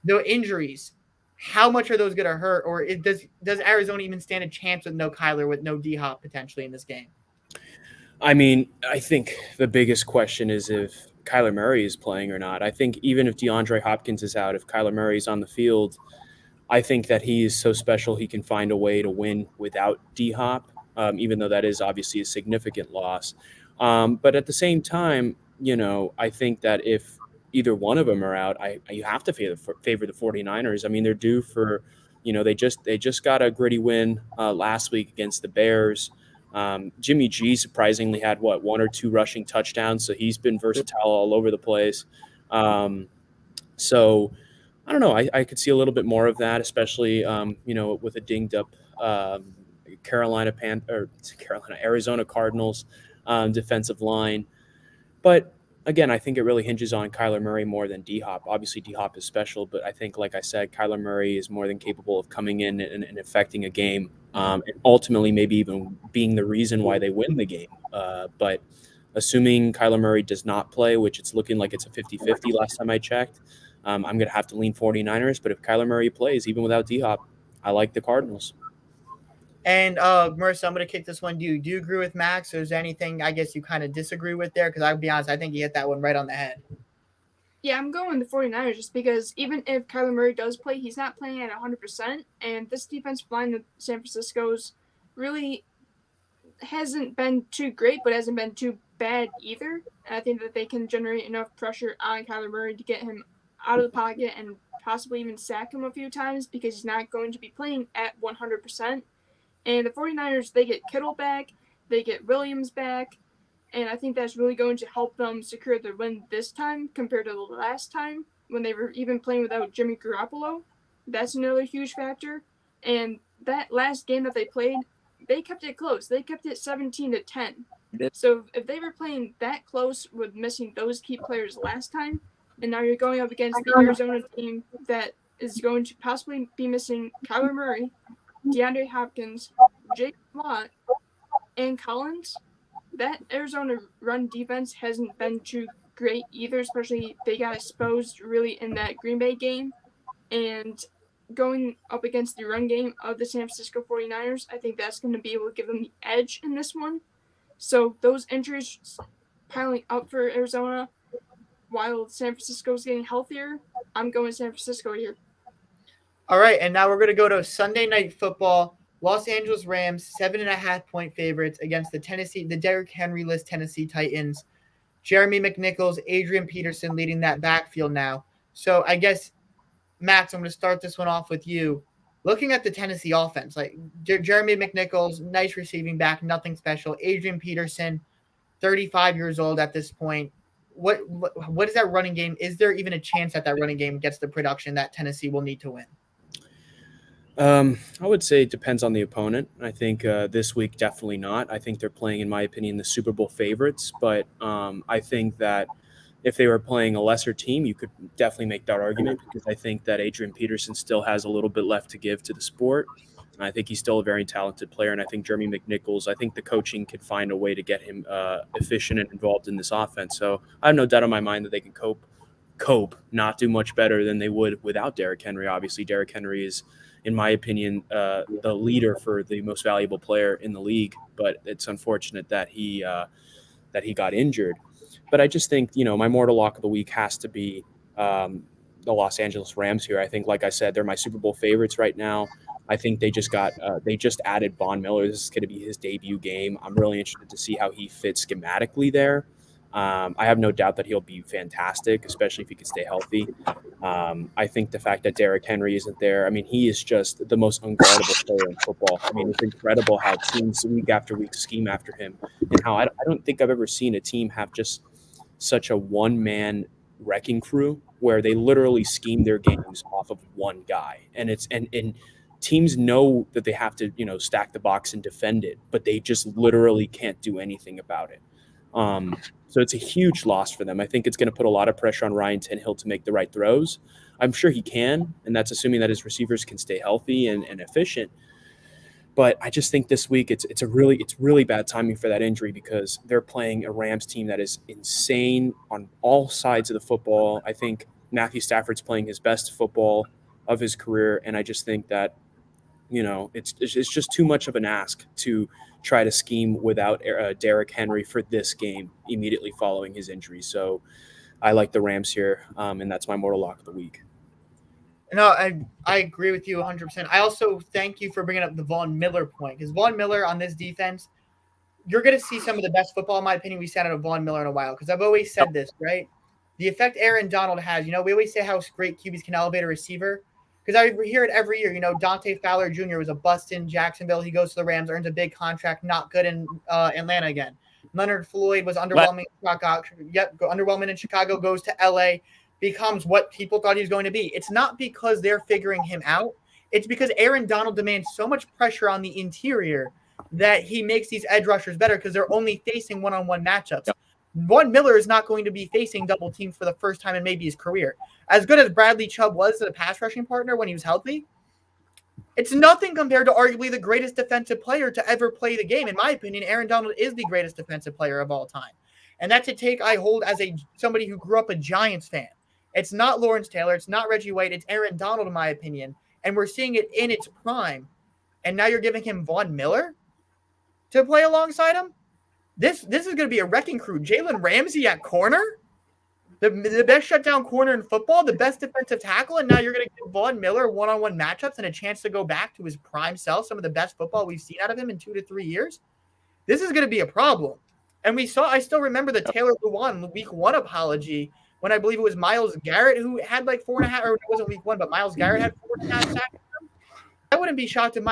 The injuries, how much are those going to hurt? Or does Arizona even stand a chance with no Kyler, with no D-Hop potentially in this game? I mean, I think the biggest question is if Kyler Murray is playing or not. I think even if DeAndre Hopkins is out, if Kyler Murray is on the field, I think that he is so special he can find a way to win without D-Hop, even though that is obviously a significant loss. But at the same time, I think that if either one of them are out, you have to favor the 49ers. I mean, they're due for, they just got a gritty win last week against the Bears. Jimmy G surprisingly had 1 or 2 rushing touchdowns, so he's been versatile all over the place. So I don't know. I could see a little bit more of that, especially with a dinged up Arizona Cardinals defensive line. But again, I think it really hinges on Kyler Murray more than D-Hop. Obviously, D-Hop is special, but I think, like I said, Kyler Murray is more than capable of coming in and affecting a game, and ultimately maybe even being the reason why they win the game. But assuming Kyler Murray does not play, which it's looking like it's a 50-50 last time I checked, I'm going to have to lean 49ers. But if Kyler Murray plays, even without D-Hop, I like the Cardinals. And Marissa, I'm going to kick this one to you. Do you agree with Max, or is there anything I guess you kind of disagree with there? Because I'll be honest, I think you hit that one right on the head. Yeah, I'm going the 49ers just because even if Kyler Murray does play, he's not playing at 100%. And this defensive line of San Francisco's really hasn't been too great, but hasn't been too bad either. And I think that they can generate enough pressure on Kyler Murray to get him out of the pocket and possibly even sack him a few times because he's not going to be playing at 100%. And the 49ers, they get Kittle back, they get Williams back, and I think that's really going to help them secure their win this time compared to the last time when they were even playing without Jimmy Garoppolo. That's another huge factor. And that last game that they played, they kept it close. They kept it 17-10. So if they were playing that close with missing those key players last time, and now you're going up against the Arizona team that is going to possibly be missing Kyler Murray, DeAndre Hopkins, Jake Watt, and Collins, that Arizona run defense hasn't been too great either, especially they got exposed really in that Green Bay game. And going up against the run game of the San Francisco 49ers, I think that's going to be able to give them the edge in this one. So those injuries piling up for Arizona while San Francisco's getting healthier, I'm going San Francisco here. All right, and now we're going to go to Sunday Night Football. Los Angeles Rams, 7.5-point favorites against the Derrick Henry-less Tennessee Titans. Jeremy McNichols, Adrian Peterson leading that backfield now. So I guess, Max, I'm going to start this one off with you. looking at the Tennessee offense, like Jeremy McNichols, nice receiving back, nothing special. Adrian Peterson, 35 years old at this point. What is that running game? Is there even a chance that running game gets the production that Tennessee will need to win? I would say it depends on the opponent. I think this week, definitely not. I think they're playing, in my opinion, the Super Bowl favorites. But I think that if they were playing a lesser team, you could definitely make that argument, because I think that Adrian Peterson still has a little bit left to give to the sport. I think he's still a very talented player. And I think Jeremy McNichols, I think the coaching could find a way to get him efficient and involved in this offense. So I have no doubt in my mind that they can cope, not do much better than they would without Derrick Henry. Obviously, Derrick Henry is, in my opinion, the leader for the most valuable player in the league. But it's unfortunate that he got injured. But I just think, my mortal lock of the week has to be the Los Angeles Rams here. I think, like I said, they're my Super Bowl favorites right now. I think they just added Von Miller. This is going to be his debut game. I'm really interested to see how he fits schematically there. I have no doubt that he'll be fantastic, especially if he can stay healthy. I think the fact that Derrick Henry isn't there, I mean, he is just the most unguardable player in football. I mean, it's incredible how teams week after week scheme after him, and how I don't think I've ever seen a team have just such a one-man wrecking crew where they literally scheme their games off of one guy. And teams know that they have to, stack the box and defend it, but they just literally can't do anything about it. So it's a huge loss for them. I think it's going to put a lot of pressure on Ryan Tannehill to make the right throws. I'm sure he can, and that's assuming that his receivers can stay healthy and efficient. But I just think this week it's really bad timing for that injury, because they're playing a Rams team that is insane on all sides of the football. I think Matthew Stafford's playing his best football of his career, and I just think that it's just too much of an ask to try to scheme without Derrick Henry for this game immediately following his injury. So I like the Rams here, and that's my mortal lock of the week. No, I agree with you 100%. I also thank you for bringing up the Von Miller point, because Von Miller on this defense, you're going to see some of the best football, in my opinion, we've seen out of Von Miller in a while, because I've always said this, right? The effect Aaron Donald has, we always say how great QBs can elevate a receiver, because I hear it every year. Dante Fowler Jr. was a bust in Jacksonville. He goes to the Rams, earns a big contract, not good in Atlanta again. Leonard Floyd was underwhelming in Chicago, goes to LA, becomes what people thought he was going to be. It's not because they're figuring him out. It's because Aaron Donald demands so much pressure on the interior that he makes these edge rushers better, because they're only facing one-on-one matchups. Yep. Von Miller is not going to be facing double teams for the first time in maybe his career. As good as Bradley Chubb was as a pass rushing partner when he was healthy, it's nothing compared to arguably the greatest defensive player to ever play the game. In my opinion, Aaron Donald is the greatest defensive player of all time. And that's a take I hold as somebody who grew up a Giants fan. It's not Lawrence Taylor. It's not Reggie White. It's Aaron Donald, in my opinion. And we're seeing it in its prime. And now you're giving him Von Miller to play alongside him? This is going to be a wrecking crew. Jalen Ramsey at corner? The best shutdown corner in football, the best defensive tackle, and now you're going to give Von Miller one-on-one matchups and a chance to go back to his prime self, some of the best football we've seen out of him in 2 to 3 years. This is going to be a problem. And I still remember the Taylor Lewan week 1 apology when I believe it was Myles Garrett who had like 4.5, or it wasn't week 1, but Myles Garrett had 4.5 sacks. I wouldn't be shocked if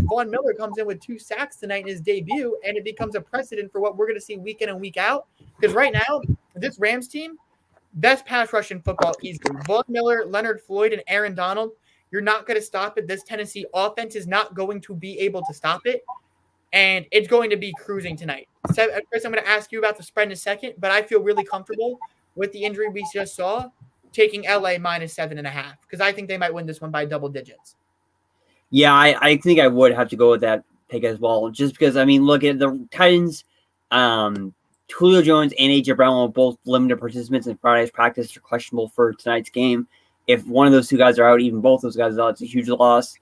Von Miller comes in with 2 sacks tonight in his debut, and it becomes a precedent for what we're going to see week in and week out. Because right now, this Rams team, best pass rush in football easily. Von Miller, Leonard Floyd, and Aaron Donald, you're not going to stop it. This Tennessee offense is not going to be able to stop it, and it's going to be cruising tonight. So, Chris, I'm going to ask you about the spread in a second, but I feel really comfortable with the injury we just saw, taking LA minus 7.5, because I think they might win this one by double digits. Yeah, I think I would have to go with that pick as well, just because, look at the Titans. Julio Jones and A.J. Brown were both limited participants in Friday's practice. Are questionable for tonight's game. If one of those 2 guys are out, even both those guys are out, it's a huge loss.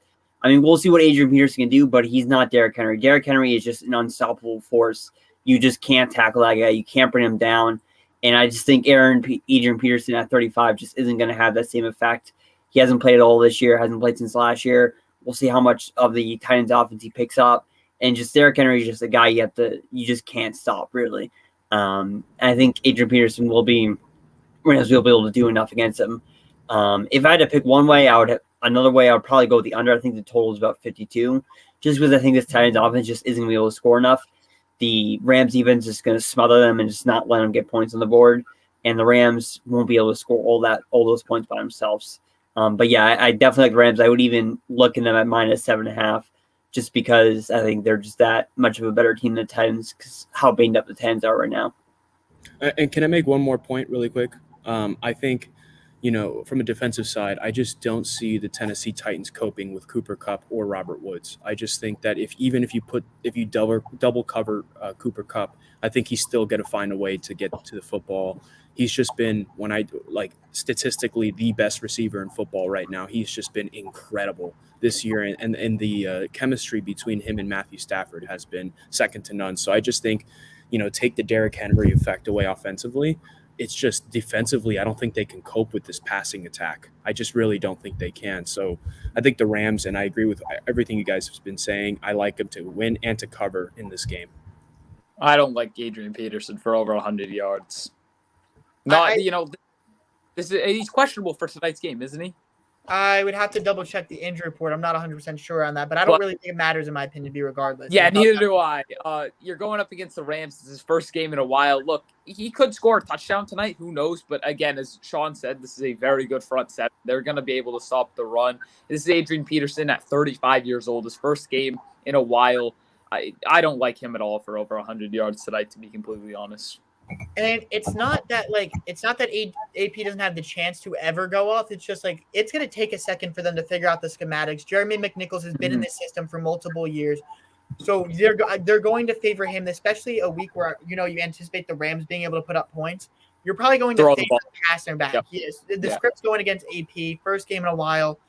We'll see what Adrian Peterson can do, but he's not Derrick Henry. Derrick Henry is just an unstoppable force. You just can't tackle that guy. You can't bring him down. And I just think Adrian Peterson at 35 just isn't going to have that same effect. He hasn't played at all this year, hasn't played since last year. We'll see how much of the Titans offense he picks up. And just Derrick Henry is just a guy you just can't stop, really. And I think Adrian Peterson will be able to do enough against him. If I had to pick one way, I would another way, I'll probably go with the under. I think the total is about 52, just because I think this Titans offense just isn't going to be able to score enough. The Rams defense is going to smother them and just not let them get points on the board, and the Rams won't be able to score all those points by themselves. But yeah, I definitely like the Rams. I would even look in them at -7.5, just because I think they're just that much of a better team than the Titans, because how banged up the Titans are right now. And can I make one more point really quick? I think, from a defensive side, I just don't see the Tennessee Titans coping with Cooper Kupp or Robert Woods. I just think that if you double cover Cooper Kupp, I think he's still going to find a way to get to the football. He's just been, statistically the best receiver in football right now. He's just been incredible this year, and the chemistry between him and Matthew Stafford has been second to none. So I just think, take the Derrick Henry effect away offensively. It's just defensively, I don't think they can cope with this passing attack. I just really don't think they can. So I think the Rams, and I agree with everything you guys have been saying, I like them to win and to cover in this game. I don't like Adrian Peterson for over 100 yards. He's questionable for tonight's game, isn't he? I would have to double check the injury report. I'm not 100% sure on that, but I don't really think it matters in my opinion, regardless. Yeah, neither do I. You're going up against the Rams. This is his first game in a while. Look, he could score a touchdown tonight. Who knows? But again, as Shaun said, this is a very good front set. They're going to be able to stop the run. This is Adrian Peterson at 35 years old, his first game in a while. I don't like him at all for over 100 yards tonight, to be completely honest. And it's not that AP doesn't have the chance to ever go off. It's just it's going to take a second for them to figure out the schematics. Jeremy McNichols has been in this system for multiple years. So they're going to favor him, especially a week where, you anticipate the Rams being able to put up points. You're probably going to favor the passing back. Yep. Yes, the script's going against AP, first game in a while,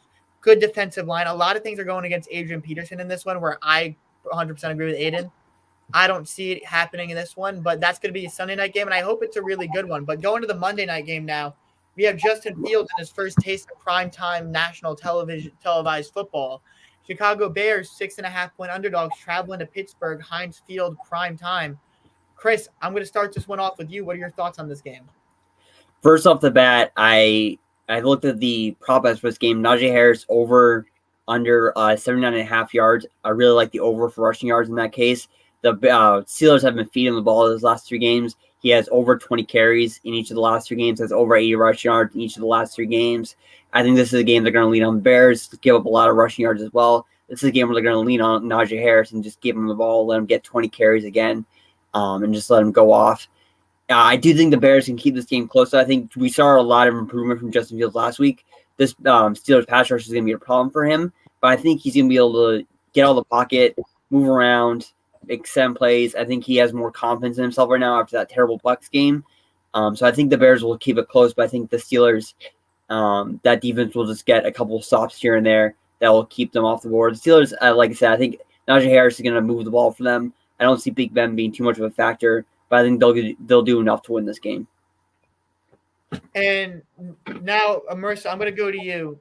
good defensive line. A lot of things are going against Adrian Peterson in this one, where I 100% agree with Aidan. I don't see it happening in this one, but that's going to be a Sunday night game, and I hope it's a really good one. But going to the Monday night game now, we have Justin Fields in his first taste of primetime national televised football. Chicago Bears, 6.5-point underdogs, traveling to Pittsburgh, Heinz Field, prime time. Chris, I'm going to start this one off with you. What are your thoughts on this game? First off the bat, I looked at the prop bets for this game. Najee Harris over under 79.5 yards. I really like the over for rushing yards in that case. The Steelers have been feeding the ball his last 3 games. He has over 20 carries in each of the last 3 games. Has over 80 rushing yards in each of the last 3 games. I think this is a game they're going to lean on the Bears, give up a lot of rushing yards as well. This is a game where they're going to lean on Najee Harris and just give him the ball, let him get 20 carries again, and just let him go off. I do think the Bears can keep this game close. I think we saw a lot of improvement from Justin Fields last week. This Steelers pass rush is going to be a problem for him, but I think he's going to be able to get out of the pocket, move around, make 7 plays. I think he has more confidence in himself right now after that terrible Bucs game. So I think the Bears will keep it close, but I think the Steelers, that defense will just get a couple of stops here and there that will keep them off the board. The Steelers, like I said, I think Najee Harris is going to move the ball for them. I don't see Big Ben being too much of a factor, but I think they'll do enough to win this game. And now, Marissa, I'm going to go to you.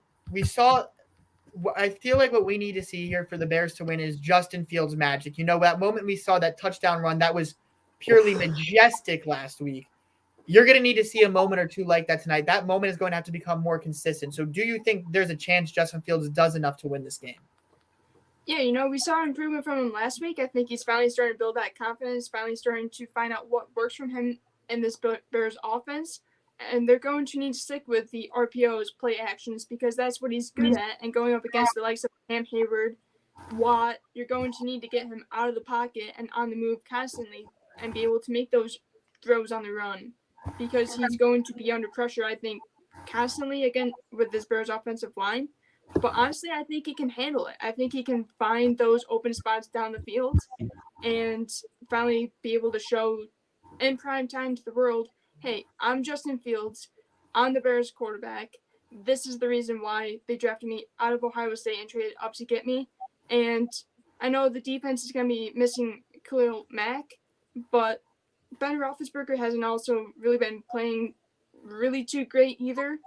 I feel like what we need to see here for the Bears to win is Justin Fields magic. That moment we saw that touchdown run, that was purely majestic last week. You're going to need to see a moment or two like that tonight. That moment is going to have to become more consistent. So do you think there's a chance Justin Fields does enough to win this game? Yeah, we saw improvement from him last week. I think he's finally starting to build that confidence, finally starting to find out what works from him in this Bears offense. And they're going to need to stick with the RPOs, play actions, because that's what he's good at. And going up against the likes of Cam Hayward, Watt, you're going to need to get him out of the pocket and on the move constantly and be able to make those throws on the run, because he's going to be under pressure, I think, constantly again with this Bears offensive line. But honestly, I think he can handle it. I think he can find those open spots down the field and finally be able to show in prime time to the world, hey, I'm Justin Fields. I'm the Bears quarterback. This is the reason why they drafted me out of Ohio State and traded up to get me. And I know the defense is going to be missing Khalil Mack, but Ben Roethlisberger hasn't also really been playing really too great either.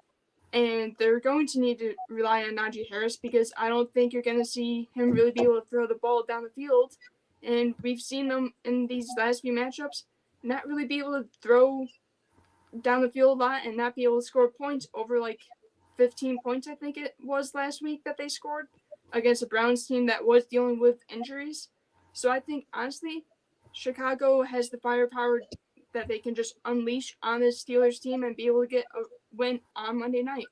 And they're going to need to rely on Najee Harris, because I don't think you're going to see him really be able to throw the ball down the field. And we've seen them in these last few matchups not really be able to throw down the field a lot and not be able to score points over 15 points, I think it was last week that they scored against a Browns team that was dealing with injuries. So I think, honestly, Chicago has the firepower that they can just unleash on this Steelers team and be able to get a win on Monday night.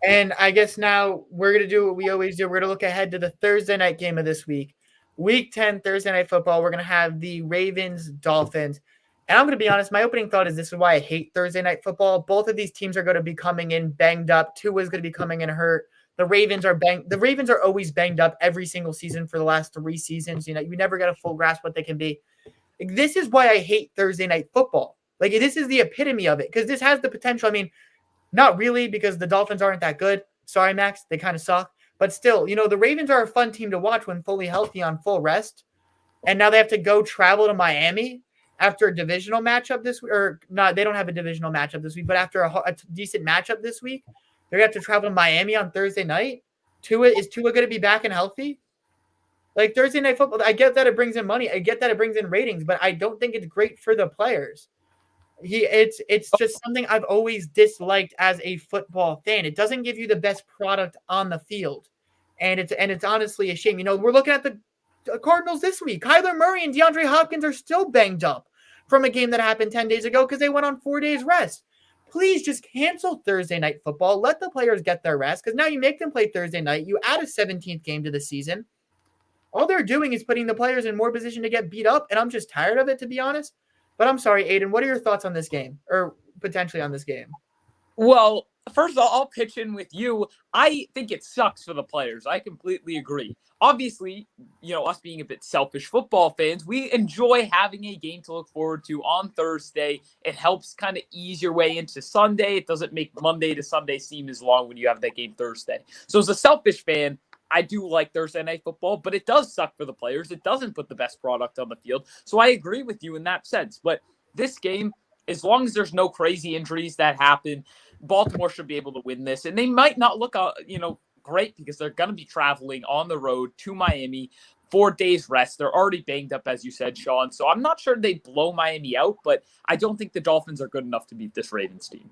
And I guess now we're going to do what we always do. We're going to look ahead to the Thursday night game of this week. Week 10, Thursday Night Football. We're going to have the Ravens-Dolphins. And I'm going to be honest, my opening thought is this is why I hate Thursday Night Football. Both of these teams are going to be coming in banged up. Tua is going to be coming in hurt. The Ravens are always banged up every single season for the last 3 seasons. You never get a full grasp what they can be. This is why I hate Thursday Night Football. This is the epitome of it because this has the potential. I mean, not really because the Dolphins aren't that good. Sorry, Max. They kind of suck. But still, the Ravens are a fun team to watch when fully healthy on full rest. And now they have to go travel to Miami after a divisional matchup this week. Or no, they don't have a divisional matchup this week. But after a decent matchup this week, they're going to have to travel to Miami on Thursday night. Is Tua going to be back and healthy? Thursday Night Football, I get that it brings in money. I get that it brings in ratings. But I don't think it's great for the players. It's just something I've always disliked as a football fan. It doesn't give you the best product on the field, and it's honestly a shame. We're looking at the Cardinals this week. Kyler Murray and DeAndre Hopkins are still banged up from a game that happened 10 days ago because they went on 4 days rest. Please just cancel Thursday Night Football. Let the players get their rest because now you make them play Thursday night. You add a 17th game to the season. All they're doing is putting the players in more position to get beat up, and I'm just tired of it, to be honest. But I'm sorry, Aidan, what are your thoughts on this game or potentially on this game? Well, first of all, I'll pitch in with you. I think it sucks for the players. I completely agree. Obviously, us being a bit selfish football fans, we enjoy having a game to look forward to on Thursday. It helps kind of ease your way into Sunday. It doesn't make Monday to Sunday seem as long when you have that game Thursday. So as a selfish fan, I do like Thursday Night Football, but it does suck for the players. It doesn't put the best product on the field. So I agree with you in that sense. But this game, as long as there's no crazy injuries that happen, Baltimore should be able to win this. And they might not look, great because they're going to be traveling on the road to Miami, 4 days rest. They're already banged up, as you said, Shaun. So I'm not sure they blow Miami out, but I don't think the Dolphins are good enough to beat this Ravens team.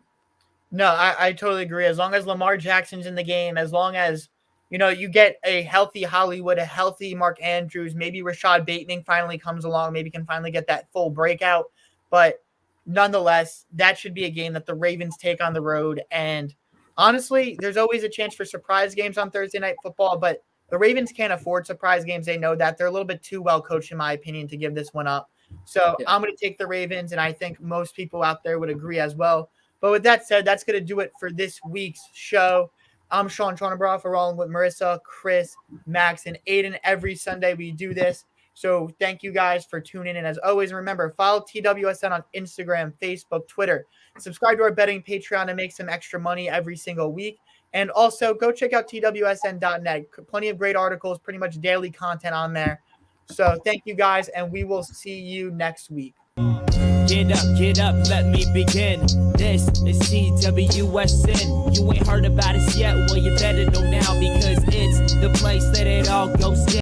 No, I totally agree. As long as Lamar Jackson's in the game, as long as you get a healthy Hollywood, a healthy Mark Andrews, maybe Rashad Bateman finally comes along, maybe can finally get that full breakout. But nonetheless, that should be a game that the Ravens take on the road. And honestly, there's always a chance for surprise games on Thursday Night Football, but the Ravens can't afford surprise games. They know that. They're a little bit too well coached, in my opinion, to give this one up. So yeah. I'm going to take the Ravens, and I think most people out there would agree as well. But with that said, that's going to do it for this week's show. I'm Shaun Tronabroff, along with Marissa, Chris, Max, and Aidan. Every Sunday we do this. So thank you guys for tuning in. As always, remember, follow TWSN on Instagram, Facebook, Twitter. Subscribe to our betting Patreon to make some extra money every single week. And also, go check out TWSN.net. Plenty of great articles, pretty much daily content on there. So thank you guys, and we will see you next week. Get up, let me begin. This is TWSN. You ain't heard about us yet, well, you better know now because